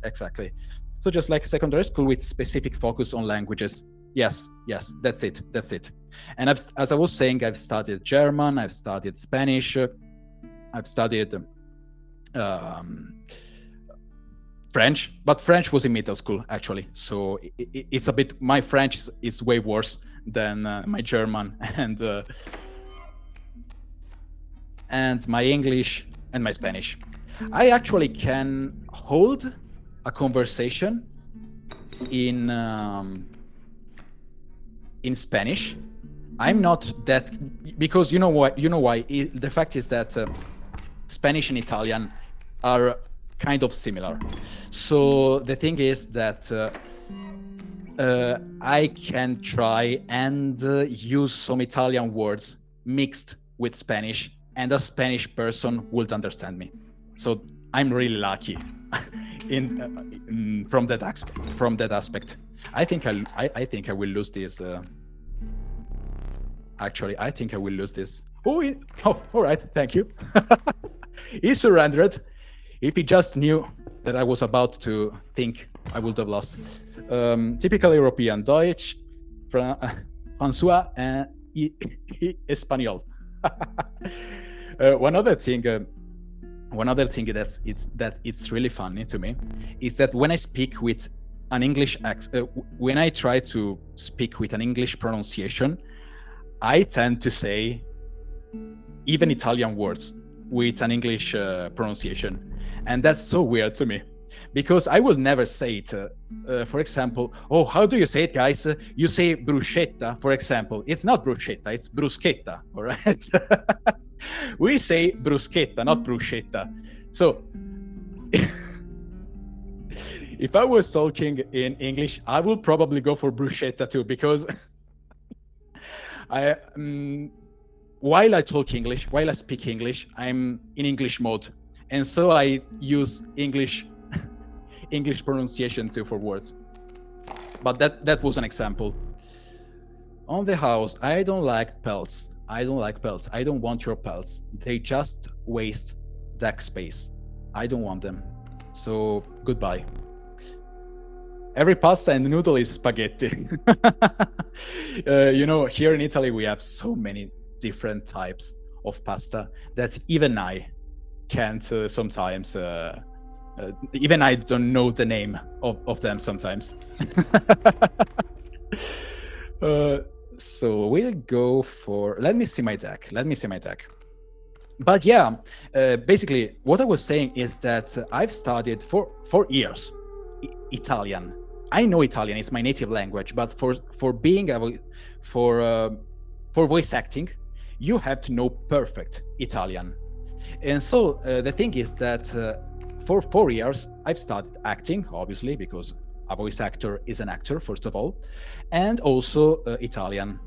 So just like secondary school with specific focus on languages. Yes, that's it. And as I was saying, I've studied German, I've studied Spanish, I've studied French, but French was in middle school actually. So it's a bit, my French is way worse than my German and my English and my Spanish. I actually can hold a conversation in Spanish. I'm not that, because you know what? You know why? The fact is that Spanish and Italian are kind of similar. So the thing is that I can try and use some Italian words mixed with Spanish, and a Spanish person would understand me. So I'm really lucky from that aspect. I think I will lose this. Actually, I think I will lose this. Oh, all right. Thank you. He surrendered. If he just knew that I was about to think, I would have lost. Typical European, Deutsch, François, and Espanol. One other thing that it's really funny to me is that when I speak with an English accent, when I try to speak with an English pronunciation, I tend to say even Italian words with an English pronunciation. And that's so weird to me, because I will never say it. For example, oh, how do you say it, guys? You say bruschetta, for example. It's not bruschetta, it's bruschetta, all right? We say bruschetta, not bruschetta. So if I was talking in English, I will probably go for bruschetta too, because while I talk English, while I speak English, I'm in English mode. And so I use English pronunciation too for words. But that was an example. On the house, I don't like pelts. I don't want your pelts. They just waste deck space. I don't want them. So goodbye. Every pasta and noodle is spaghetti. Here in Italy, we have so many different types of pasta that even I can't sometimes, even I don't know the name of them sometimes. So we'll go for, let me see my deck. But yeah, basically what I was saying is that I've studied for 4 years Italian. I know Italian, it's my native language, but for being able, for voice acting, you have to know perfect Italian. And so the thing is that for 4 years, I've studied acting, obviously, because a voice actor is an actor, first of all, and also Italian,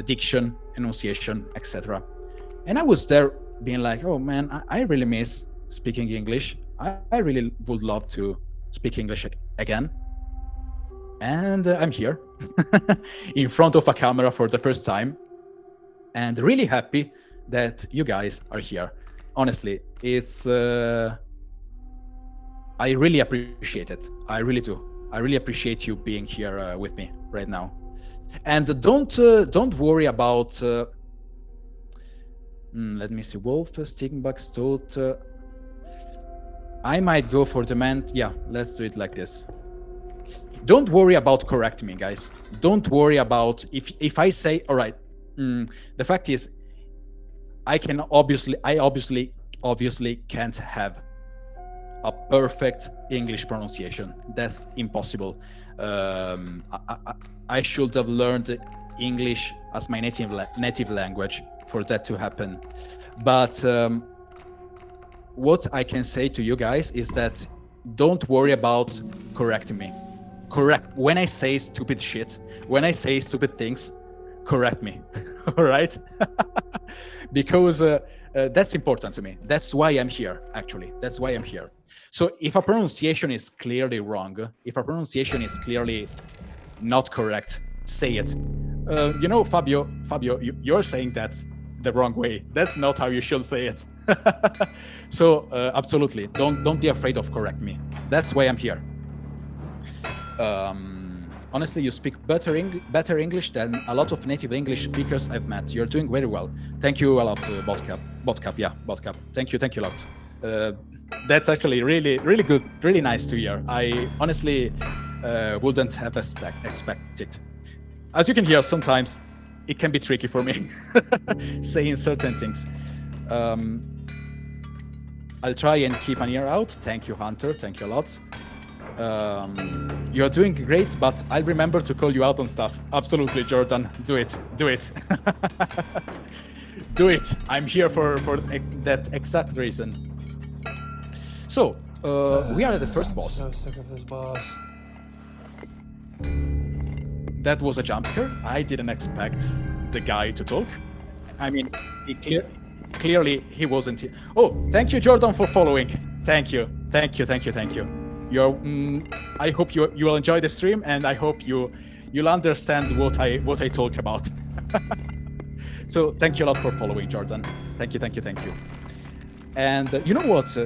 diction, enunciation, etc. And I was there being like, oh man, I really miss speaking English. I really would love to speak English again. And I'm here in front of a camera for the first time, and really happy that you guys are here. Honestly, it's I really appreciate it. I really do. I really appreciate you being here with me right now. And don't worry about let me see, Wolf, Stickenbach, Stolt. I might go for the man. Yeah, let's do it like this. Don't worry about correcting me, guys. Don't worry about if I say, all right, the fact is, I obviously can't have a perfect English pronunciation. That's impossible. I should have learned English as my native language for that to happen. But what I can say to you guys is that don't worry about correcting me. Correct when I say stupid shit, when I say stupid things, correct me. All right. Because that's important to me. That's why I'm here, actually. That's why I'm here. So if a pronunciation is clearly wrong, if a pronunciation is clearly not correct, say it. Fabio, you're saying that's the wrong way. That's not how you should say it. So absolutely, don't be afraid of correct me. That's why I'm here. Honestly, you speak better English than a lot of native English speakers I've met. You're doing very well. Thank you a lot, Botcap. Yeah, Botcap. Thank you a lot. That's actually really, really good, really nice to hear. I honestly wouldn't have expected. As you can hear, sometimes it can be tricky for me saying certain things. I'll try and keep an ear out. Thank you, Hunter. Thank you a lot. You're doing great, but I'll remember to call you out on stuff. Absolutely, Jordan. Do it. Do it. Do it. I'm here for that exact reason. So, we are at the first boss. I'm so sick of this boss. That was a jump scare. I didn't expect the guy to talk. I mean, clearly he wasn't. Oh, thank you, Jordan, for following. Thank you. I hope you will enjoy the stream, and I hope you'll understand what I talk about. So thank you a lot for following, Jordan. Thank you. And you know what?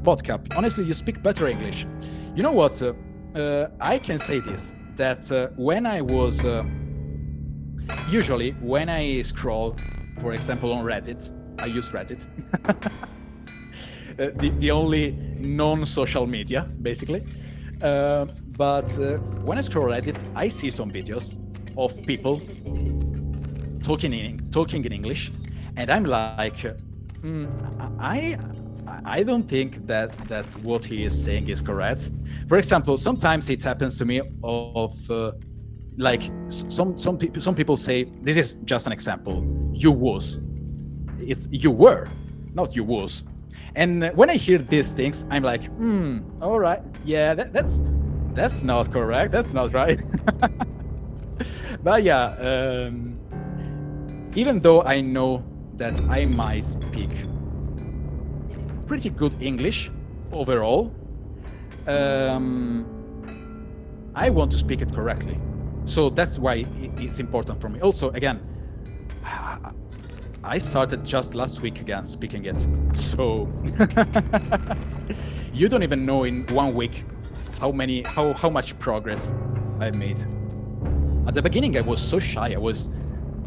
Vodka. Honestly, you speak better English. You know what? I can say this, that when I was usually when I scroll, for example, on Reddit, I use Reddit. The only non-social media, basically. But when I scroll Reddit, I see some videos of people talking in English, and I'm like, I don't think that what he is saying is correct. For example, sometimes it happens to me of like some people say, this is just an example, you was. It's you were, not you was. And when I hear these things, I'm like, all right, yeah, that's not correct. That's not right. But yeah, even though I know that I might speak pretty good English overall, I want to speak it correctly. So that's why it's important for me. Also, again, I started just last week again speaking it. So you don't even know in 1 week how much progress I made. At the beginning, I was so shy. I was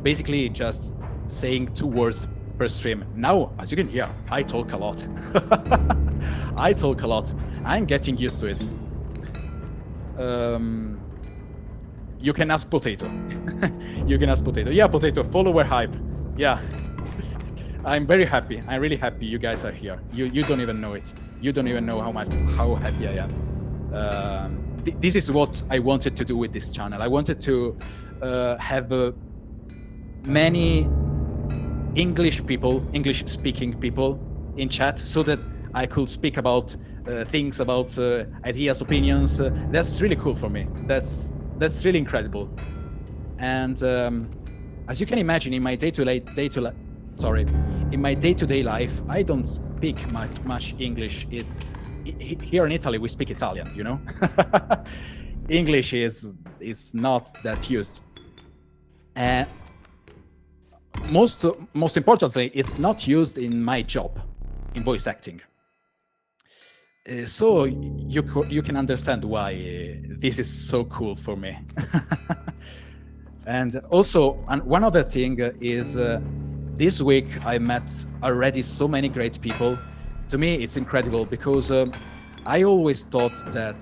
basically just saying 2 words per stream. Now, as you can hear, I talk a lot. I talk a lot. I'm getting used to it. You can ask Potato. You can ask Potato. Yeah, Potato, follower hype. Yeah. I'm very happy. I'm really happy you guys are here. You don't even know it. You don't even know how happy I am. This is what I wanted to do with this channel. I wanted to have many English-speaking people in chat, so that I could speak about things, about ideas, opinions. That's really cool for me. That's really incredible. And as you can imagine, in my day-to-day life, I don't speak much English. It's here in Italy we speak Italian, you know. English is not that used, and most importantly, it's not used in my job, in voice acting. So you can understand why this is so cool for me. And also, one other thing is, this week I met already so many great people. To me, it's incredible because I always thought that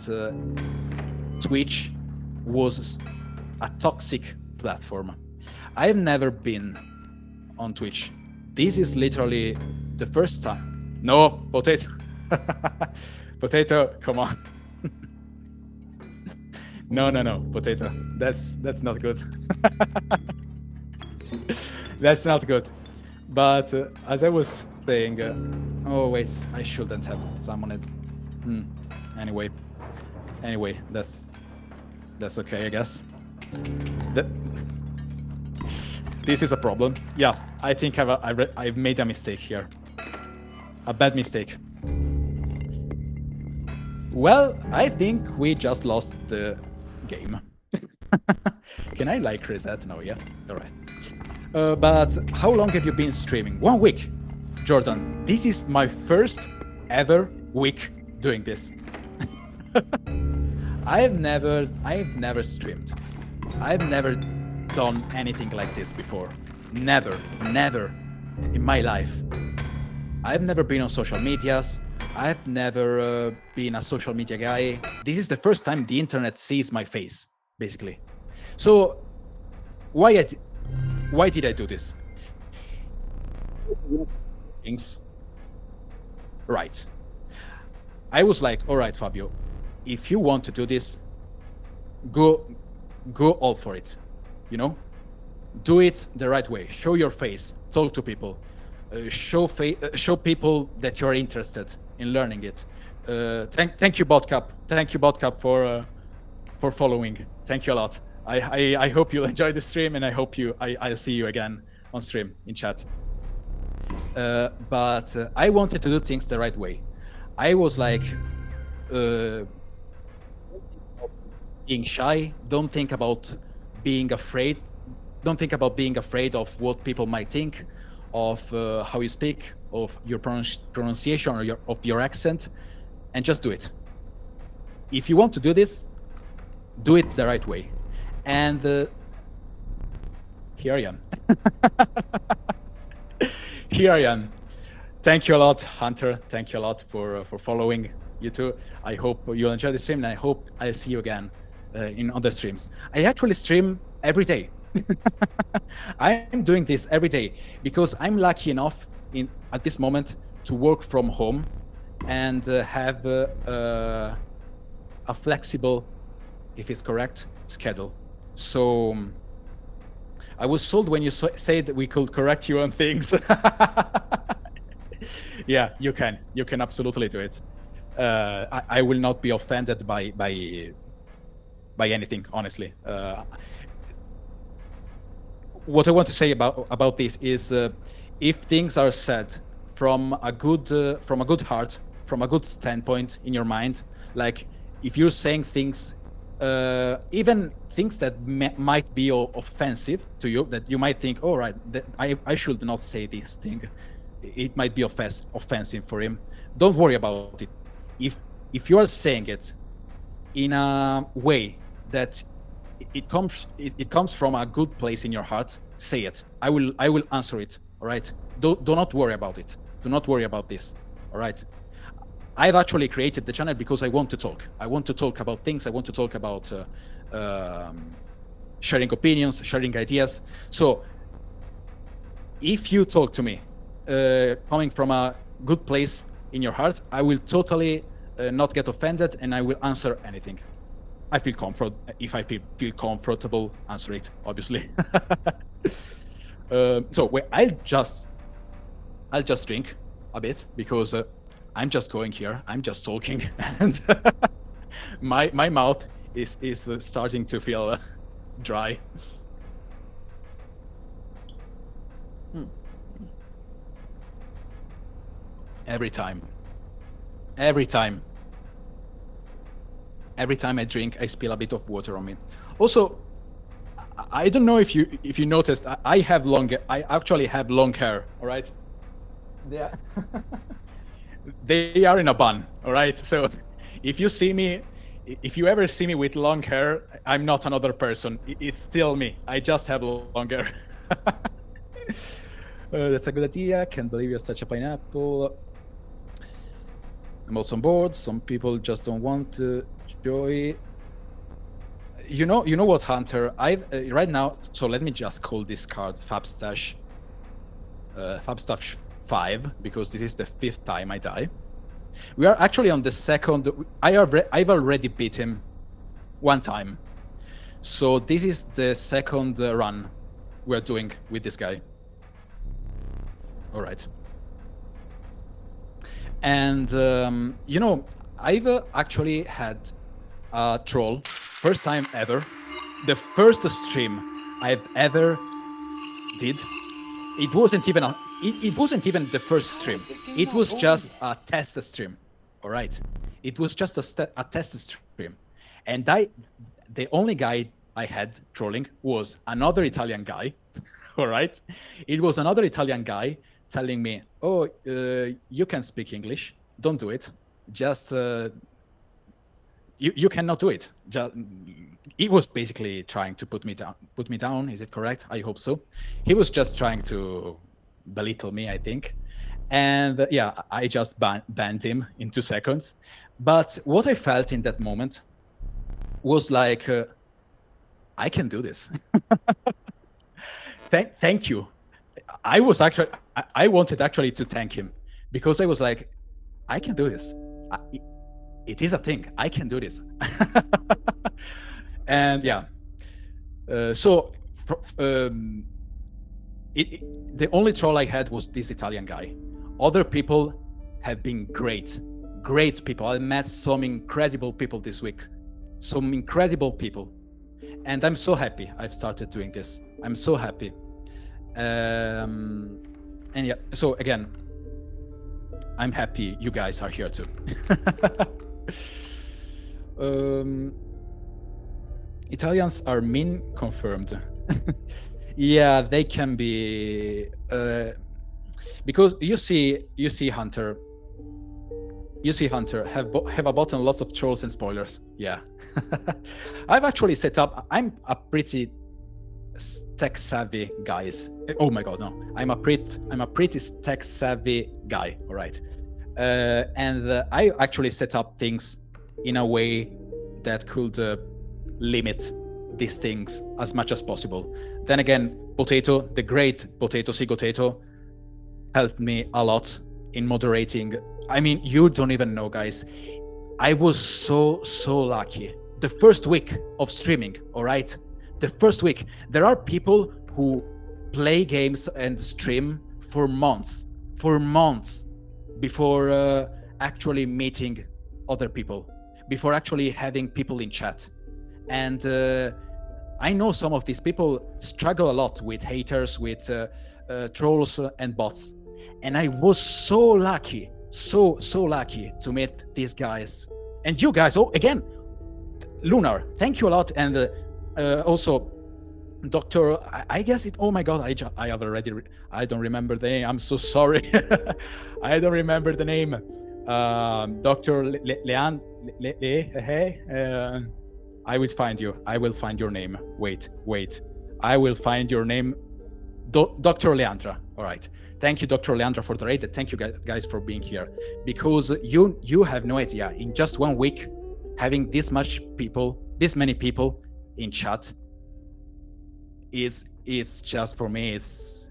Twitch was a toxic platform. I've never been on Twitch. This is literally the first time. No, Potato. Potato, come on. No, Potato. That's not good. That's not good. But as I was saying, oh wait, I shouldn't have summoned it. Anyway, that's okay, I guess. Th- this is a problem. Yeah, I think I've made a mistake here. A bad mistake. Well, I think we just lost the game. Can I like reset? No, yeah? Alright. But how long have you been streaming? 1 week. Jordan, this is my first ever week doing this. I've never streamed. I've never done anything like this before. Never in my life. I've never been on social medias. I've never been a social media guy. This is the first time the internet sees my face, basically. So why did I do this? Things right. I was like, all right, Fabio, if you want to do this, go all for it. You know, do it the right way. Show your face. Talk to people. Show people that you're interested in learning it. Thank you, Botcap. Thank you, Botcap, for following. Thank you a lot. I hope you enjoy the stream, and I hope I'll see you again on stream in chat. But I wanted to do things the right way. I was like, being shy. Don't think about being afraid. Don't think about being afraid of what people might think, of how you speak, of your pronunciation, or of your accent, and just do it. If you want to do this, do it the right way. And here I am. Here I am. Thank you a lot, Hunter. Thank you a lot for following. You too. I hope you'll enjoy the stream, and I hope I'll see you again in other streams. I actually stream every day. I'm doing this every day because I'm lucky enough at this moment to work from home and have a flexible, if it's correct, schedule. So I was told when you said that we could correct you on things. Yeah, you can absolutely do it. I will not be offended by anything, honestly. What I want to say about this is, if things are said from a good heart, from a good standpoint in your mind, like if you're saying things, even things that might be offensive to you, that you might think, all right, I should not say this thing. It might be offensive for him. Don't worry about it. If you are saying it in a way that it comes from a good place in your heart, say it. I will answer it. All right. Do not worry about it. Do not worry about this. All right. I've actually created the channel because I want to talk. I want to talk about things. I want to talk about sharing opinions, sharing ideas. So if you talk to me coming from a good place in your heart, I will totally not get offended, and I will answer anything. I feel comfort. If I feel comfortable, answer it, obviously. So I'll just drink a bit because I'm just going here. I'm just talking, and my mouth is starting to feel dry. Every time I drink, I spill a bit of water on me. Also, I don't know if you noticed, I actually have long hair. All right, they are in a bun. All right, so if you ever see me with long hair, I'm not another person. It's still me. I just have long hair. That's a good idea. Can't believe you're such a pineapple. I'm also on board. Some people just don't want to joy. You know what, Hunter? Right now. So let me just call this card Fabstash 5, because this is the 5th time I die. We are actually on the 2nd. I've already beat him 1 time. So this is the 2nd run we're doing with this guy. All right. And I've actually had a troll first time ever, the first stream I've ever did, it wasn't even the first stream. It was just a test stream. All right, it was just a test stream, and the only guy I had trolling was another Italian guy. All right, it was another Italian guy telling me, "Oh, you can speak English. Don't do it. Just you cannot do it." He was basically trying to put me down. Is it correct? I hope so. He was just trying to belittle me, I think. And yeah, I just banned him in 2 seconds. But what I felt in that moment was like, I can do this. Thank you. I wanted actually to thank him, because I was like, I can do this. It is a thing. I can do this. And yeah, so the only troll I had was this Italian guy. Other people have been great people. I met some incredible people this week, some incredible people, and I'm so happy I've started doing this. I'm so happy. And yeah, so again, I'm happy you guys are here too. Italians are mean, confirmed. Yeah, they can be, because you see Hunter have a button, lots of trolls and spoilers. Yeah. I've actually set up, I'm a pretty tech savvy guys. Oh my god, no, I'm a pretty tech savvy guy. All right. And I actually set up things in a way that could limit these things as much as possible. Then again, Potato, the great Potato Sigotato, helped me a lot in moderating. I mean, you don't even know, guys. I was so lucky. The first week of streaming, all right? The first week, there are people who play games and stream for months before actually meeting other people, before actually having people in chat. And I know some of these people struggle a lot with haters, with trolls and bots. And I was so lucky, so lucky to meet these guys. And you guys, oh, again, Lunar, thank you a lot. And also, Dr. I guess it, oh my God, I have already, I don't remember the name. I'm so sorry. I don't remember the name. Dr. Leand, I will find you. I will find your name. Wait. I will find your name. Dr. Leandra. All right. Thank you, Dr. Leandra, for the raid. Thank you guys for being here, because you have no idea. In just 1 week, having this many people in chat, it's just, for me, it's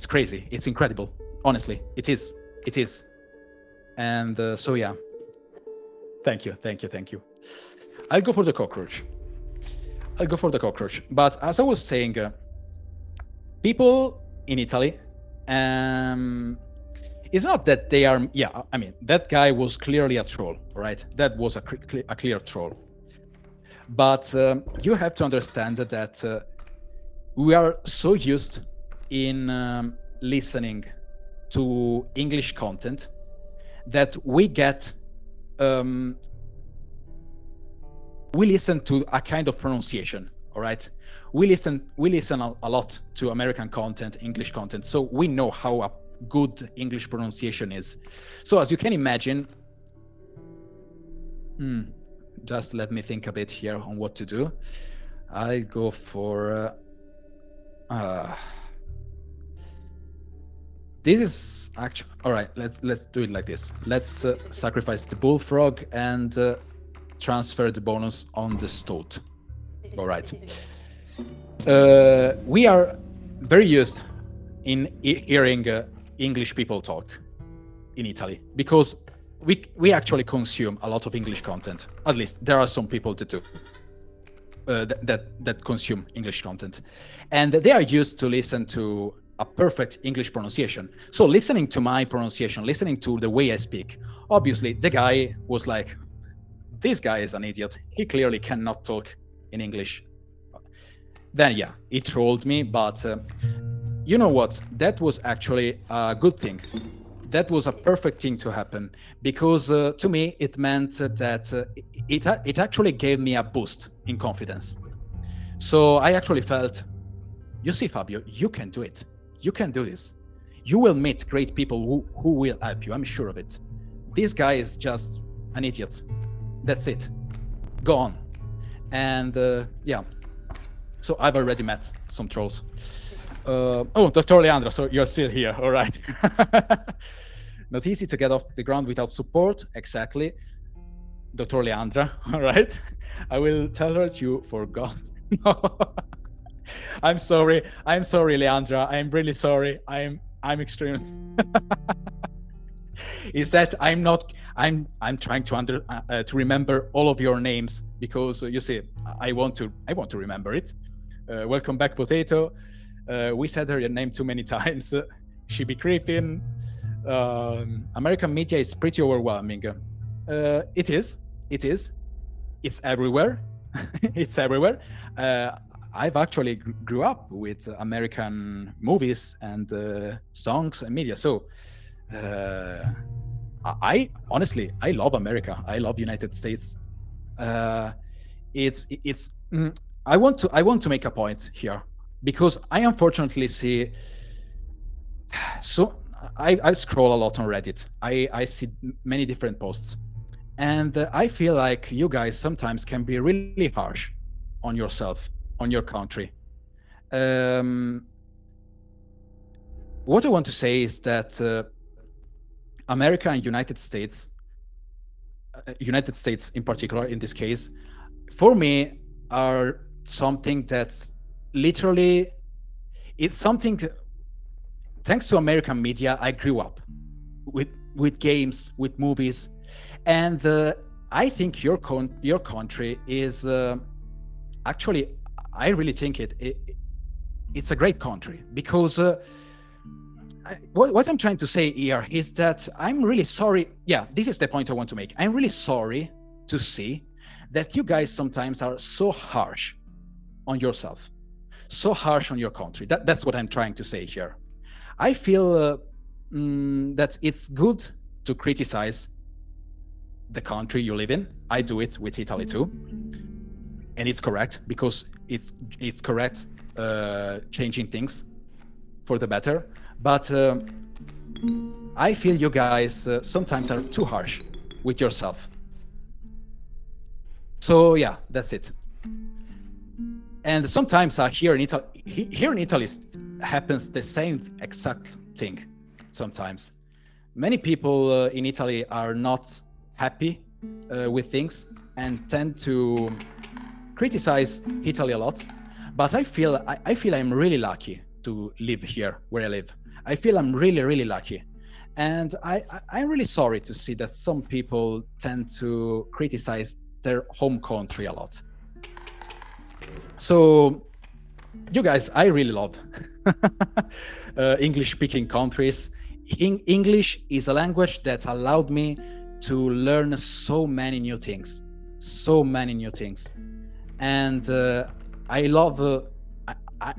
crazy. It's incredible. Honestly, it is. And so yeah. Thank you. I'll go for the cockroach. But as I was saying, people in Italy, it's not that they are, yeah, I mean, that guy was clearly a troll, right? That was a clear troll. But you have to understand that we are so used in listening to English content that we get, we listen to a kind of pronunciation, all right? We listen a lot to American content, English content, so we know how a good English pronunciation is. So as you can imagine, just let me think a bit here on what to do. I'll go for this is actually all right. Let's do it like this. Let's sacrifice the bullfrog and transfer the bonus on the stoat. All right. We are very used in hearing English people talk in Italy, because we actually consume a lot of English content. At least there are some people that do that consume English content, and they are used to listen to a perfect English pronunciation. So listening to my pronunciation, listening to the way I speak, obviously the guy was like, this guy is an idiot. He clearly cannot talk in English. Then yeah, he trolled me, but you know what? That was actually a good thing. That was a perfect thing to happen, because to me it meant that it actually gave me a boost in confidence. So I actually felt, you see, Fabio, you can do it. You can do this. You will meet great people who will help you. I'm sure of it. This guy is just an idiot. That's it. Go on. And yeah, so I've already met some trolls. Oh, Dr. Leandro, so you're still here. All right. Not easy to get off the ground without support. Exactly. Dr. Leandra. All right. I will tell her you forgot. I'm sorry. I'm sorry, Leandra. I'm really sorry. I'm extremely is that I'm trying to remember all of your names, because you see, I want to remember it. Welcome back, Potato. We said her name too many times. She be creeping. American media is pretty overwhelming. It is. It's everywhere. It's everywhere. I've actually grew up with American movies and songs and media. So I honestly, I love America. I love United States. It's. I want to make a point here, because I unfortunately see. So I scroll a lot on Reddit. I see many different posts, and I feel like you guys sometimes can be really harsh on yourself, on your country. Um, what I want to say is that America and United States in particular, in this case, for me, are something that's literally, it's something. Thanks to American media, I grew up with games, with movies, and I think your country is actually, I really think it's a great country, because what I'm trying to say here is that I'm really sorry. Yeah, this is the point I want to make. I'm really sorry to see that you guys sometimes are so harsh on yourself, so harsh on your country. That's what I'm trying to say here. I feel that it's good to criticize the country you live in. I do it with Italy too, and it's correct, because it's correct changing things for the better. But I feel you guys sometimes are too harsh with yourself. So yeah, that's it. And sometimes here in Italy happens the same exact thing. Sometimes many people in Italy are not happy with things and tend to criticize Italy a lot. But I feel I'm really lucky to live here where I live. I feel I'm really lucky, and I'm really sorry to see that some people tend to criticize their home country a lot. So you guys, I really love English-speaking countries. English is a language that allowed me to learn so many new things, and I love.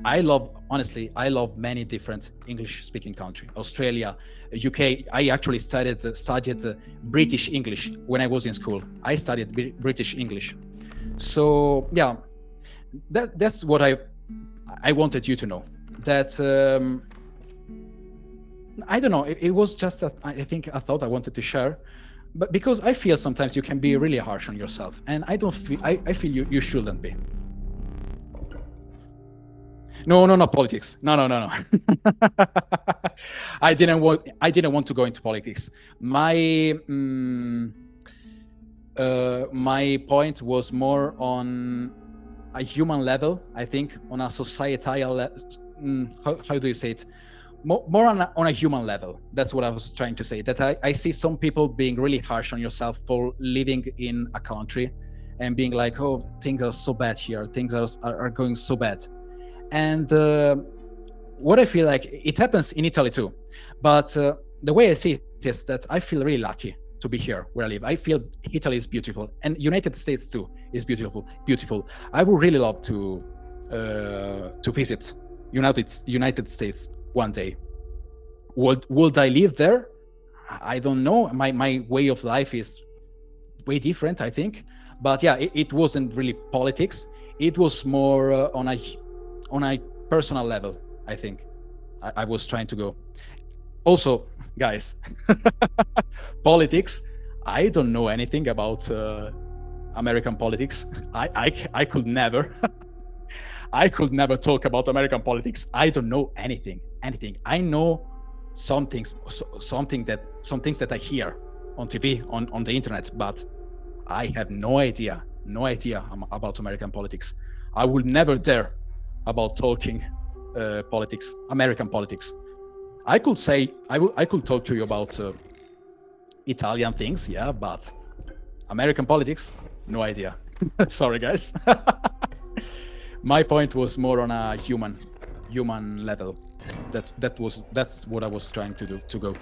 I love, honestly, I love many different English-speaking countries. Australia, UK. I actually studied British English when I was in school. I studied British English. So yeah, that's what I wanted you to know. That I don't know. It was just I think a thought I wanted to share, but because I feel sometimes you can be really harsh on yourself, and I don't feel. I feel you shouldn't be. No, not politics. No. I didn't want to go into politics. My my point was more on a human level. I think on a societal how do you say it? More on a human level. That's what I was trying to say. That I see some people being really harsh on yourself for living in a country and being like, oh, things are so bad here. Things are going so bad. And what I feel like, it happens in Italy too, but the way I see it is that I feel really lucky to be here where I live. I feel Italy is beautiful, and United States too is beautiful. Beautiful. I would really love to visit United States one day. Would I live there? I don't know. My way of life is way different, I think. But yeah, it wasn't really politics. It was more on a personal level, I think. I was trying to go. Also, guys, politics. I don't know anything about American politics. I could never. I could never talk about American politics. I don't know anything. I know some things, some things that I hear on TV, on the internet, but I have no idea about American politics. I would never dare about talking politics, American politics. I could say I could talk to you about Italian things, yeah, but American politics, no idea. Sorry, guys. My point was more on a human level. That's what I was trying to do to go.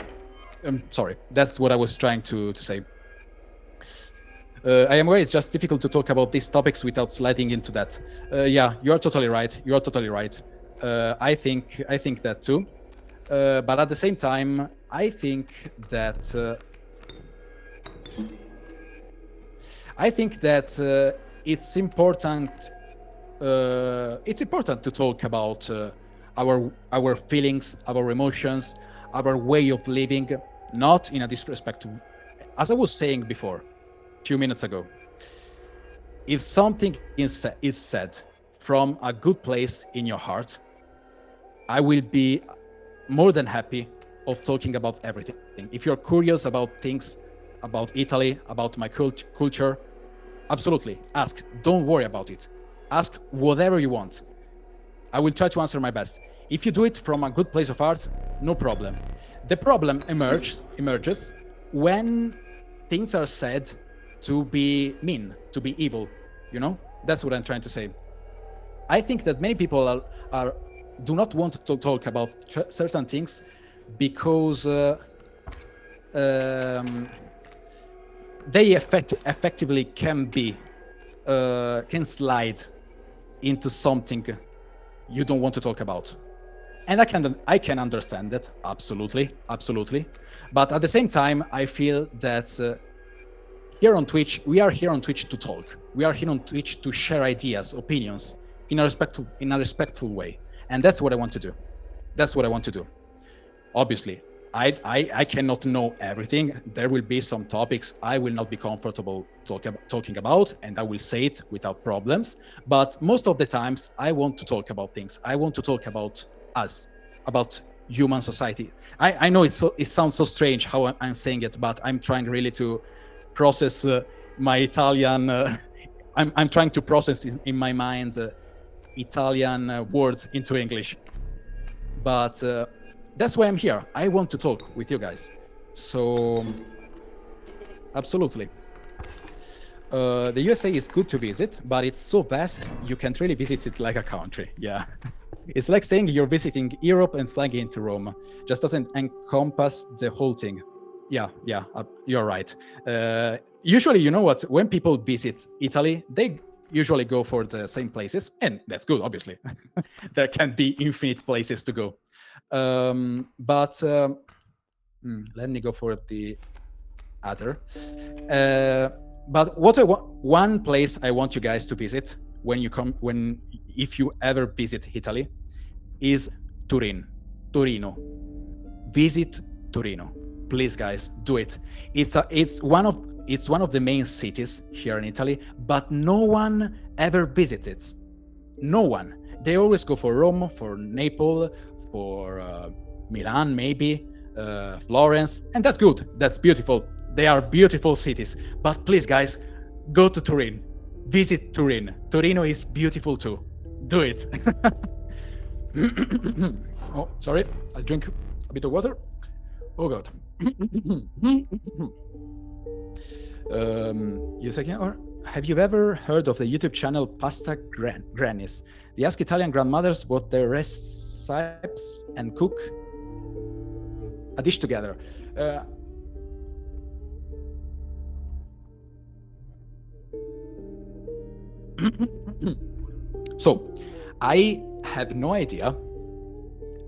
Sorry, that's what I was trying to say. I am aware it's just difficult to talk about these topics without sliding into that. Yeah, you're totally right. You're totally right. I think that too. But at the same time, I think that it's important. It's important to talk about our feelings, our emotions, our way of living, not in a disrespectful. As I was saying before, a few minutes ago, if something is said from a good place in your heart, I will be more than happy of talking about everything. If you're curious about things about Italy, about my culture, absolutely ask. Don't worry about it. Ask whatever you want. I will try to answer my best. If you do it from a good place of heart, no problem. The problem emerges when things are said to be mean, to be evil. You know, that's what I'm trying to say. I think that many people do not want to talk about certain things because they effectively can slide into something you don't want to talk about. And I can understand that, absolutely. But at the same time, I feel that here on Twitch, we are here on Twitch to talk. We are here on Twitch to share ideas, opinions in a respectful way. And that's what I want to do. Obviously, I cannot know everything. There will be some topics I will not be comfortable talking about, and I will say it without problems. But most of the times, I want to talk about things. I want to talk about us, about human society. I know it sounds so strange how I'm saying it, but I'm trying really to process my Italian. I'm trying to process in my mind Italian words into English. But that's why I'm here. I want to talk with you guys. So, absolutely. The USA is good to visit, but it's so vast, you can't really visit it like a country. Yeah. It's like saying you're visiting Europe and flying into Rome. Just doesn't encompass the whole thing. Yeah, you're right. Usually, you know what? When people visit Italy, they usually go for the same places, and that's good, obviously. There can be infinite places to go. But let me go for the other. But one place I want you guys to visit if you ever visit Italy, is Torino. Visit Torino, please, guys, do it. It's one of the main cities here in Italy, but no one ever visits it. No one. They always go for Rome, for Naples, for Milan, maybe Florence, and that's good. That's beautiful. They are beautiful cities. But please, guys, go to Turin. Visit Turin. Torino is beautiful too. Do it. Oh, sorry. I drink a bit of water. Oh God. You second, or have you ever heard of the YouTube channel Pasta Grannies? They ask Italian grandmothers what their recipes and cook a dish together. So, I have no idea.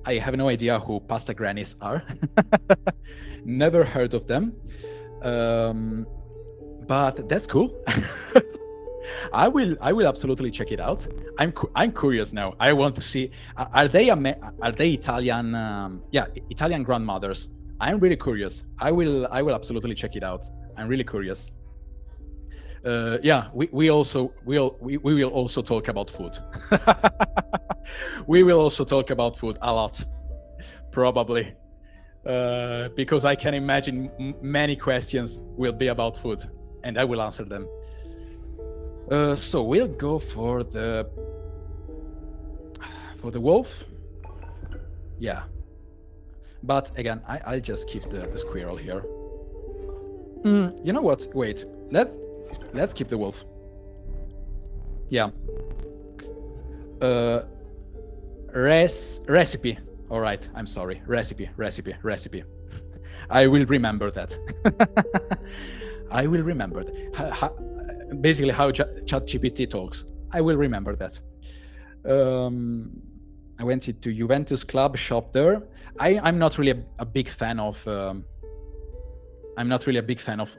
I have no idea who pasta grannies are. Never heard of them. Um, but that's cool. I will absolutely check it out. I'm curious now. I want to see, are they Italian, yeah, Italian grandmothers. I'm really curious. I will absolutely check it out. I'm really curious. Yeah, we will also talk about food. We will also talk about food a lot, probably, because I can imagine many questions will be about food, and I will answer them. So we'll go for the wolf. Yeah, but again, I'll just keep the squirrel here. You know what? Wait, let's keep the wolf. Yeah. Uh, recipe. All right. I'm sorry. Recipe. I will remember that. I will remember that. Basically, how ChatGPT talks. I will remember that. I went to Juventus club shop there. I'm not really a big fan of. I'm not really a big fan of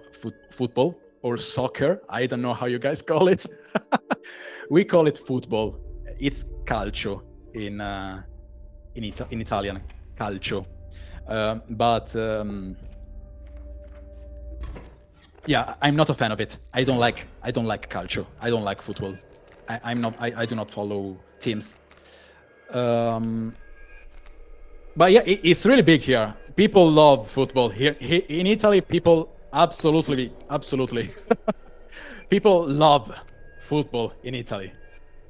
football or soccer. I don't know how you guys call it. We call it football. It's calcio in Italian, calcio. But yeah, I'm not a fan of it. I don't like calcio. I don't like football. I do not follow teams. But yeah, it's really big here. People love football here in Italy. People absolutely people love football in Italy.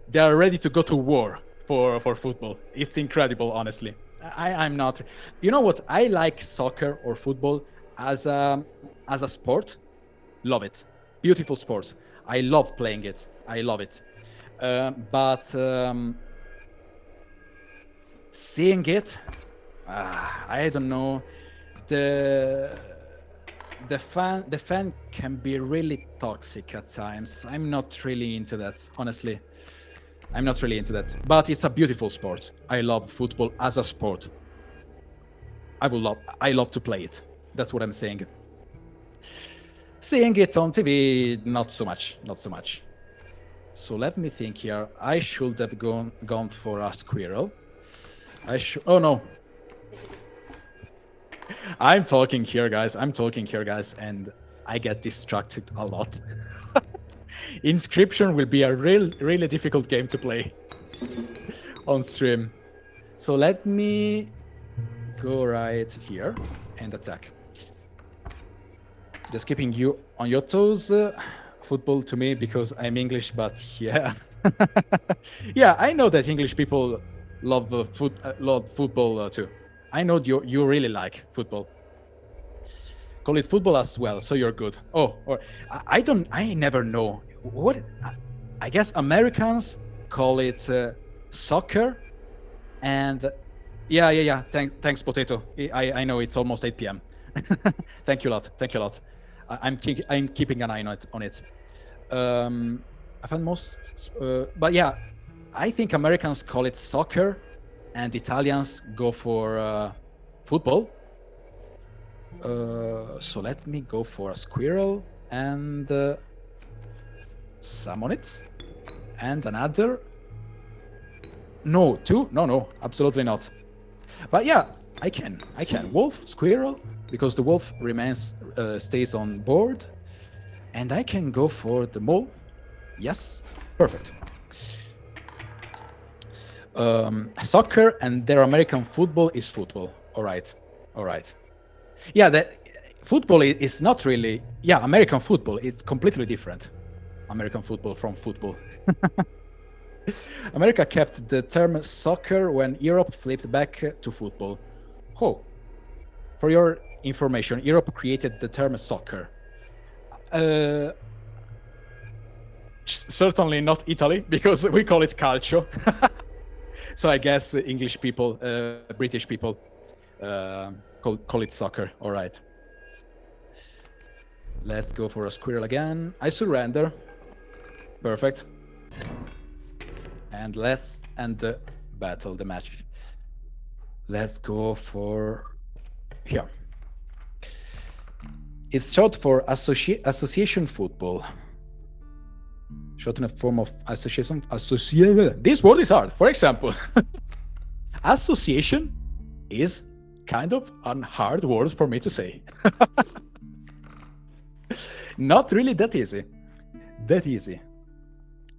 They are ready to go to war for football. It's incredible, honestly. I'm not. You know what? I like soccer or football as a sport. Love it. Beautiful sport. I love playing it. I love it. But seeing it, I don't know. The fan can be really toxic at times. I'm not really into that, honestly. I'm not really into that. But it's a beautiful sport. I love football as a sport. I love to play it. That's what I'm saying. Seeing it on TV, not so much. Not so much. So let me think here. I should have gone for a squirrel. Oh no. I'm talking here, guys, and I get distracted a lot. Inscryption will be a really difficult game to play on stream. So let me go right here and attack. Just keeping you on your toes. Football to me because I'm English, but yeah. Yeah, I know that English people love football too. I know you really like football. Call it football as well, so you're good. Oh, or I never know what. I guess Americans call it soccer, and yeah. Thanks, potato. I know it's almost 8 p.m. Thank you a lot. I'm keeping an eye on it. I found but yeah, I think Americans call it soccer, and Italians go for football. So let me go for a squirrel and summon it, and another. No, two? No, absolutely not. But yeah, I can. Wolf, squirrel, because the wolf stays on board, and I can go for the mole. Yes, perfect. Soccer and their American football is football. All right. Yeah, that football is not really. Yeah, American football. It's completely different. American football from football. America kept the term soccer when Europe flipped back to football. Oh, for your information, Europe created the term soccer. Certainly not Italy, because we call it calcio. So I guess English people, British people, call it soccer. All right. Let's go for a squirrel again. I surrender. Perfect. And let's end the battle, the match. Let's go for here. It's short for association football. Short in a form of association. This word is hard. For example, association is kind of a hard word for me to say. Not really that easy. That easy.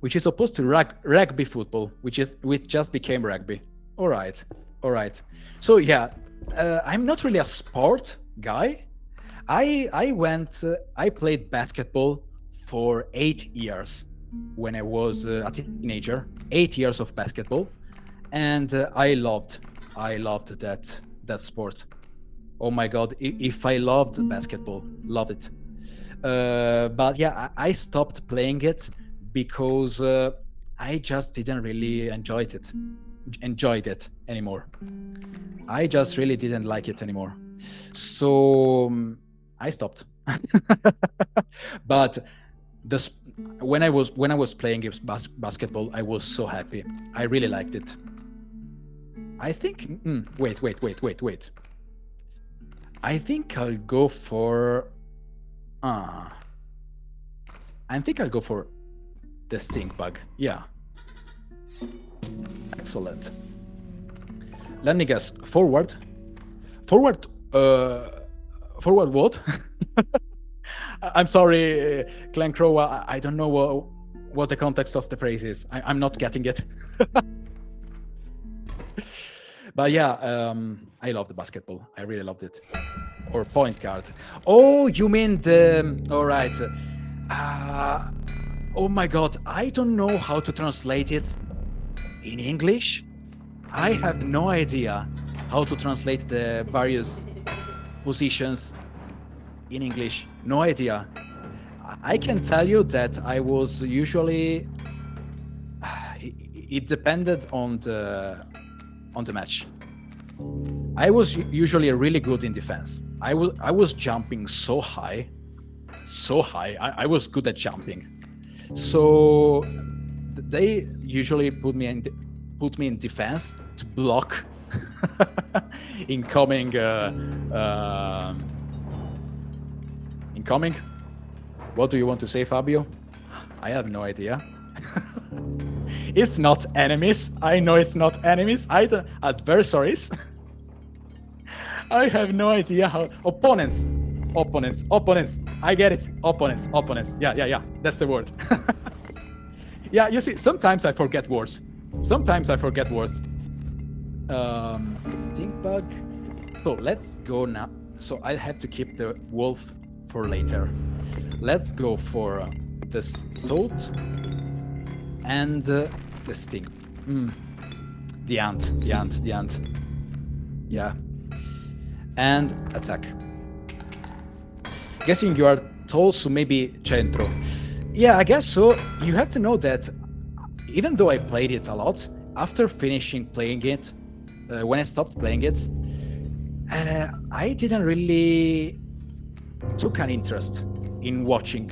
Which is opposed to rugby football, which just became rugby. All right. So yeah, I'm not really a sport guy. I played basketball for 8 years when I was a teenager. 8 years of basketball, and I loved that sport. Oh my God, if I loved basketball, love it. But yeah, I stopped playing it because I just didn't really enjoyed it anymore. I just really didn't like it anymore. So I stopped. But when I was playing basketball, I was so happy. I really liked it. I think. Wait. I think I'll go for. I think I'll go for the stink bug. Yeah. Excellent. Let me guess. Forward. Forward what? I'm sorry, Clan Crow. I don't know what the context of the phrase is. I'm not getting it. But yeah, I love the basketball. I really loved it. Or point guard. Oh, you mean the... All right. Oh my God. I don't know how to translate it in English. I have no idea how to translate the various positions in English. No idea. I can tell you that I was usually... It depended on the match. I was usually really good in defense. I was jumping so high. I was good at jumping. So they usually put me in defense to block incoming. Incoming. What do you want to say, Fabio? I have no idea. It's not enemies. I know it's not enemies. Either adversaries. I have no idea how. Opponents. I get it. Opponents. Yeah. That's the word. Yeah, you see, sometimes I forget words. Stink bug. So let's go now. So I'll have to keep the wolf for later. Let's go for the stoat and the stink. The ant. Yeah. And attack. Guessing you are tall, so maybe centro. Yeah, I guess so. You have to know that even though I played it a lot, after finishing playing it, when I stopped playing it, I didn't really took an interest in watching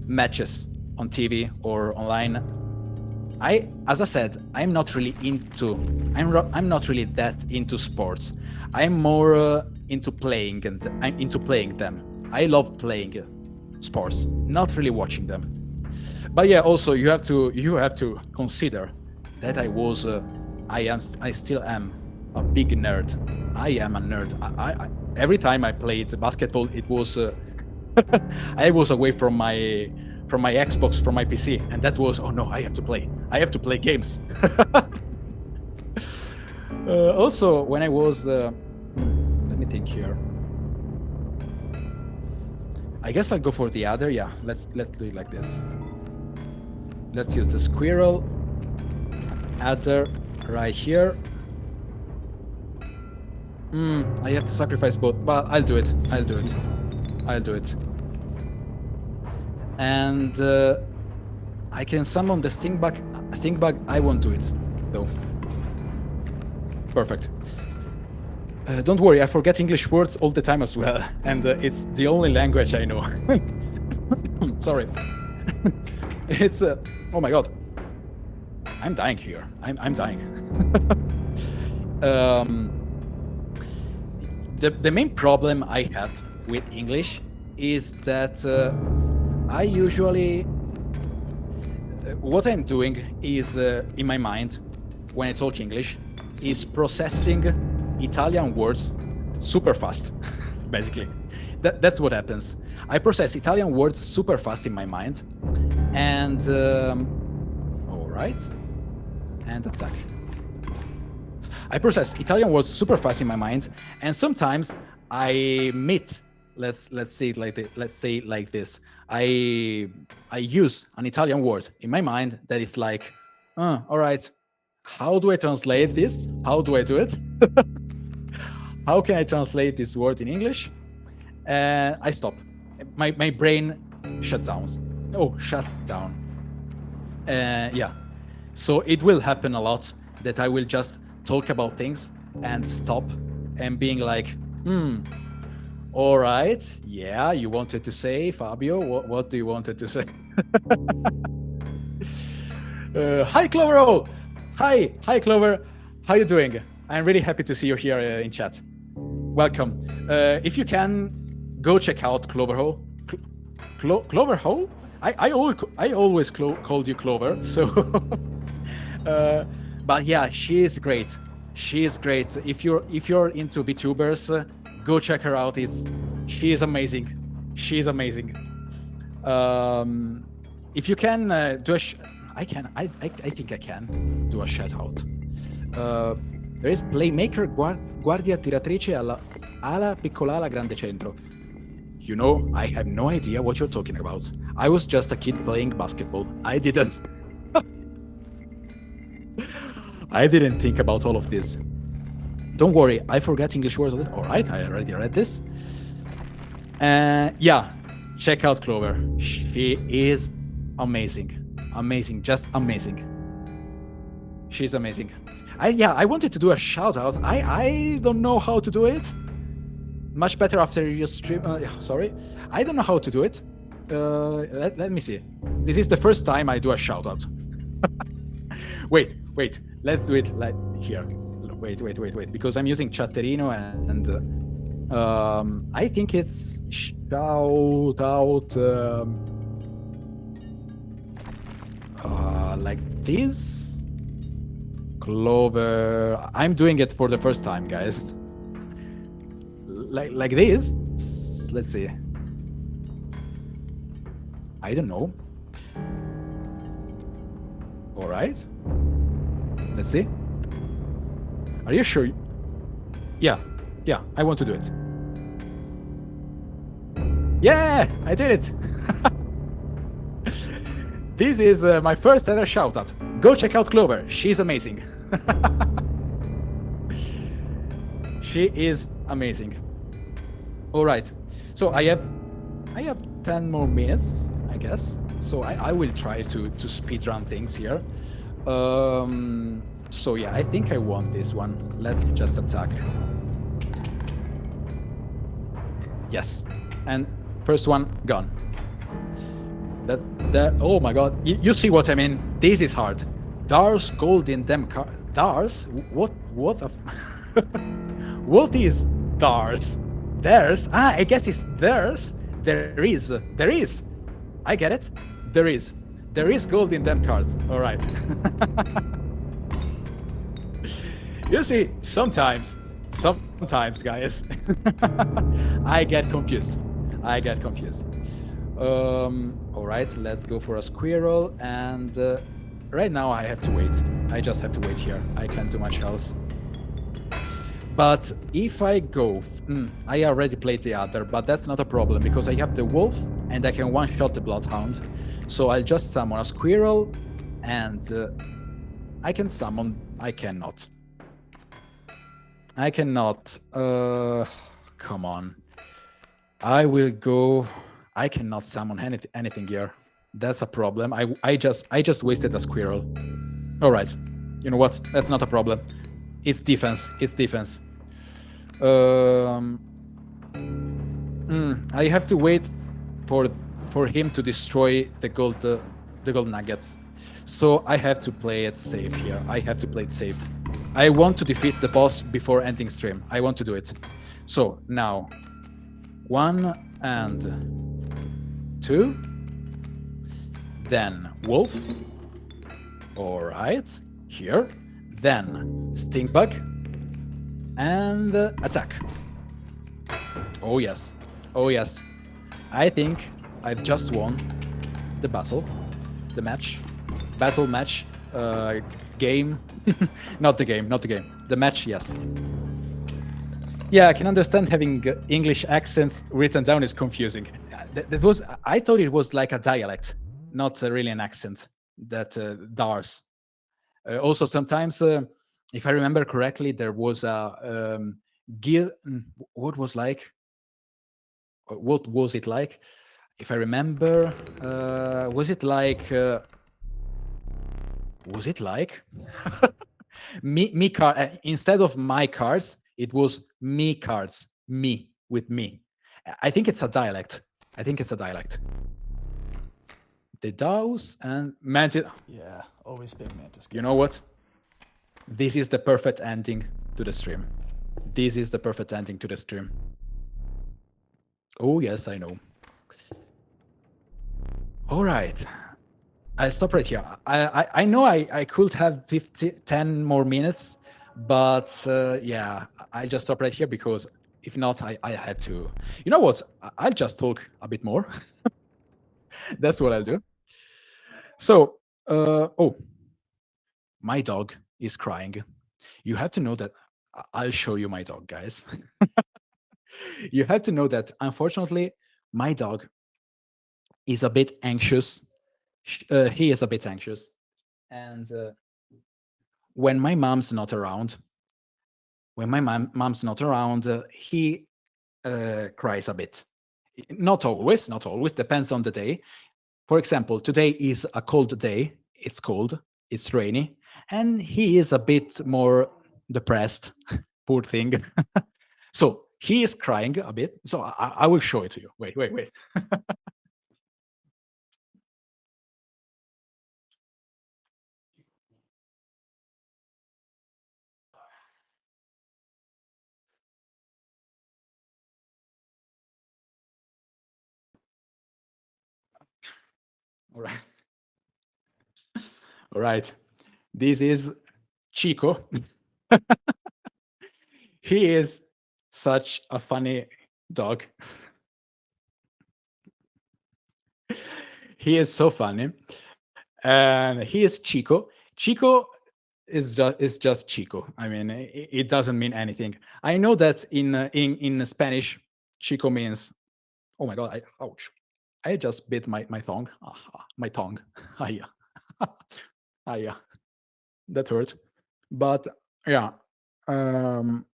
matches on TV or online. As I said, I'm not really that into sports. I'm more into playing, and I'm into playing them. I love playing sports, not really watching them. But yeah, also you have to consider that I still am a big nerd. I am a nerd. I every time I played basketball, it was I was away from my Xbox, from my PC, and that was, oh no, I have to play games. Also, when I was let me think here. I guess I'll go for the other. Yeah, let's do it like this. Let's use the squirrel adder right here. I have to sacrifice both, but I'll do it. And I can summon the stink bug. I won't do it though. Perfect. Don't worry, I forget English words all the time as well, and it's the only language I know. Sorry. It's oh my god, I'm dying here. I'm dying. um, the main problem I have with English is that I usually what I'm doing is in my mind when I talk English is processing Italian words super fast. Basically, that's what happens. I process Italian words super fast in my mind, and all right, and attack. I process Italian words super fast in my mind, and sometimes I meet. Let's say it like this. Let's say it like this. I use an Italian word in my mind that is like, all right, how do I translate this? How do I do it? How can I translate this word in English? I stop. My brain shuts down. Oh, shuts down. Yeah. So it will happen a lot that I will just talk about things and stop and being like, all right, yeah, you wanted to say, Fabio, what do you wanted to say? Hi, Clover. Hi, Clover. How you doing? I'm really happy to see you here in chat. Welcome. If you can, go check out Cloverhole. Cloverhole? I always called you Clover. So, but yeah, she is great. She is great. If you're into VTubers, go check her out. She is amazing. She is amazing. If you can do a, I think I can do a shout out. There is Playmaker Guardia Tiratrice alla piccola alla grande centro. You know, I have no idea what you're talking about. I was just a kid playing basketball. I didn't think about all of this. Don't worry, I forget English words. All right, I already read this. Yeah, check out Clover. She is amazing. Amazing, just amazing. She's amazing. I wanted to do a shout out. I don't know how to do it. Much better after you stream. Sorry, I don't know how to do it. Let me see. This is the first time I do a shout out. wait. Let's do it like here. Wait. Because I'm using Chatterino and I think it's shout out like this. Clover. I'm doing it for the first time, guys. Like this. Let's see. I don't know. All right. Let's see. Are you sure? Yeah, I want to do it. Yeah, I did it. This is my first ever shout out. Go check out Clover. She's amazing. She is amazing. All right. So I have 10 more minutes, I guess. So I will try to speed run things here. So yeah, I think I want this one. Let's just attack. Yes. And first one gone. That oh my god. You see what I mean? This is hard. Dars gold in them Dars? What what is Dars? Theirs? I guess it's theirs. There is. I get it. There is gold in them cards. All right. You see, sometimes, guys, I get confused. All right, let's go for a squirrel, and right now I have to wait. I just have to wait here. I can't do much else. But if I go, I already played the other, but that's not a problem because I have the wolf and I can one-shot the bloodhound. So I'll just summon a squirrel, and I can summon. I cannot. Come on. I will go. I cannot summon anything here. That's a problem. I just wasted a squirrel. All right. You know what? That's not a problem. It's defense. Um, I have to wait for for him to destroy the gold nuggets. So I have to play it safe here. I have to play it safe. I want to defeat the boss before ending stream. I want to do it. So now, one and two, then wolf. All right, here, then stink bug, and attack. Oh yes, oh yes. I think I've just won the battle, the match, battle match, game. Not the game, not the game. The match, yes. Yeah, I can understand having English accents written down is confusing. That was, I thought it was like a dialect, not really an accent that DARS. Also, sometimes, if I remember correctly, there was a what was like, what was it like? If I remember, was it like me card instead of my cards? It was me cards, me with me. I think it's a dialect. I think it's a dialect. The DAOs and Mantis. Yeah, always been Mantis. You know what? This is the perfect ending to the stream. This is the perfect ending to the stream. Oh yes, I know. All right. I stop right here. I know I could have 10 more minutes, but yeah, I just stop right here because if not, I have to. You know what? I'll just talk a bit more. That's what I'll do. So, oh, my dog is crying. You have to know that I'll show you my dog, guys. You have to know that unfortunately, my dog is a bit anxious. He is a bit anxious. And when my mom's not around, mom's not around, he cries a bit. Not always, depends on the day. For example, today is a cold day. It's cold, it's rainy, and he is a bit more depressed. Poor thing. So he is crying a bit. So I will show it to you. Wait, wait, wait. All right. All right. This is Chico. He is such a funny dog. He is so funny. And he is Chico. Chico is just Chico. I mean, it doesn't mean anything. I know that in Spanish, Chico means, oh my god, ouch. I just bit my tongue. My tongue. Ah, yeah. Ah, yeah. That hurt. But yeah. Um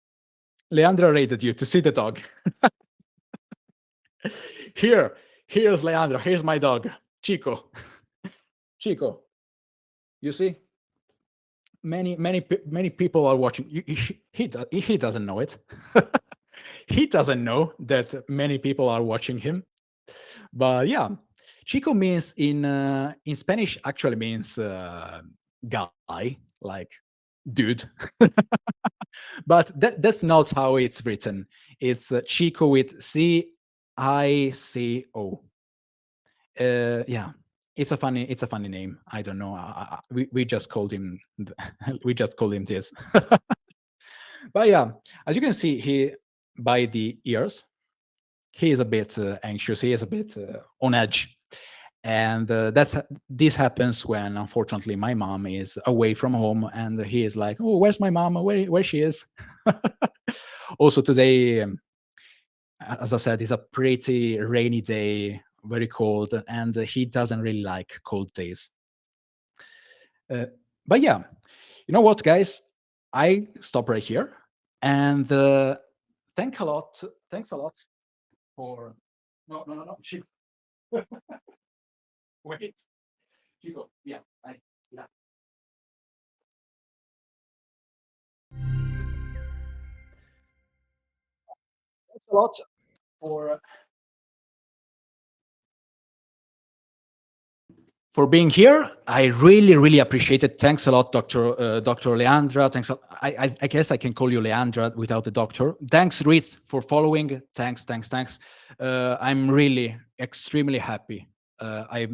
Leandra rated you to see the dog. Here, here's Leandra. Here's my dog, Chico. Chico, you see, many people are watching. He doesn't know it. He doesn't know that many people are watching him. But yeah, Chico means in Spanish actually means guy, like dude. But that's not how it's written. It's Chico with Cico. Yeah, it's a funny name. I don't know. We just called him we just called him this. But yeah, as you can see, he by the ears, he is a bit anxious. He is a bit on edge, and this happens when unfortunately my mom is away from home, and he is like, "Oh, where's my mom? Where she is?" Also today, as I said, it's a pretty rainy day, very cold, and he doesn't really like cold days. Uh, but yeah, you know what, guys? I stop right here, and thank a lot. Thanks a lot for. No, no, no, no. Wait, Chico. Yeah, yeah. Thanks a lot for for being here. I really, really appreciate it. Thanks a lot, Dr. Leandra. Thanks. I guess I can call you Leandra without the doctor. Thanks, Ritz, for following. Thanks. I'm really extremely happy. I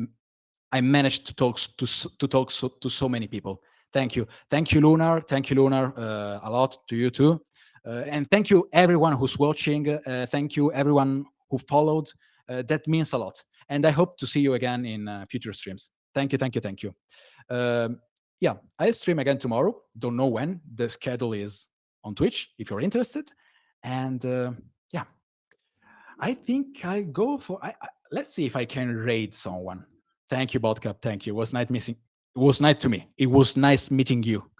managed to talk to so many people. Thank you, Lunar. Thank you, Lunar, a lot to you too. And thank you everyone who's watching. Thank you everyone who followed. That means a lot. And I hope to see you again in future streams. Thank you. Yeah, I'll stream again tomorrow. Don't know when. The schedule is on Twitch if you're interested. And yeah, I think I go for. Let's see if I can raid someone. Thank you, Botcap. Thank you. It was nice missing. It was nice to me. It was nice meeting you.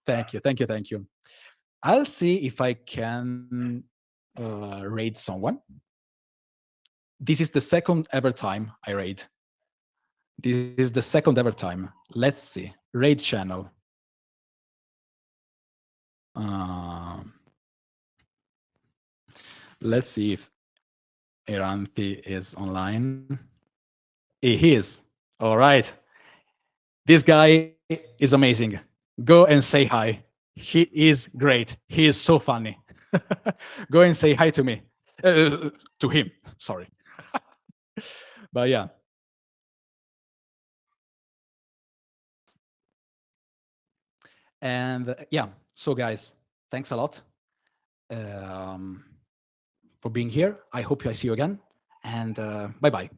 Thank you. I'll see if I can raid someone. This is the second ever time I raid. This is the second ever time. Let's see. Raid channel. Um, let's see if Iranpi is online. He is. All right. This guy is amazing. Go and say hi. He is great. He is so funny. Go and say hi to me. To him. Sorry. But yeah. And yeah, so guys, thanks a lot um, for being here. I hope I see you again. And bye bye.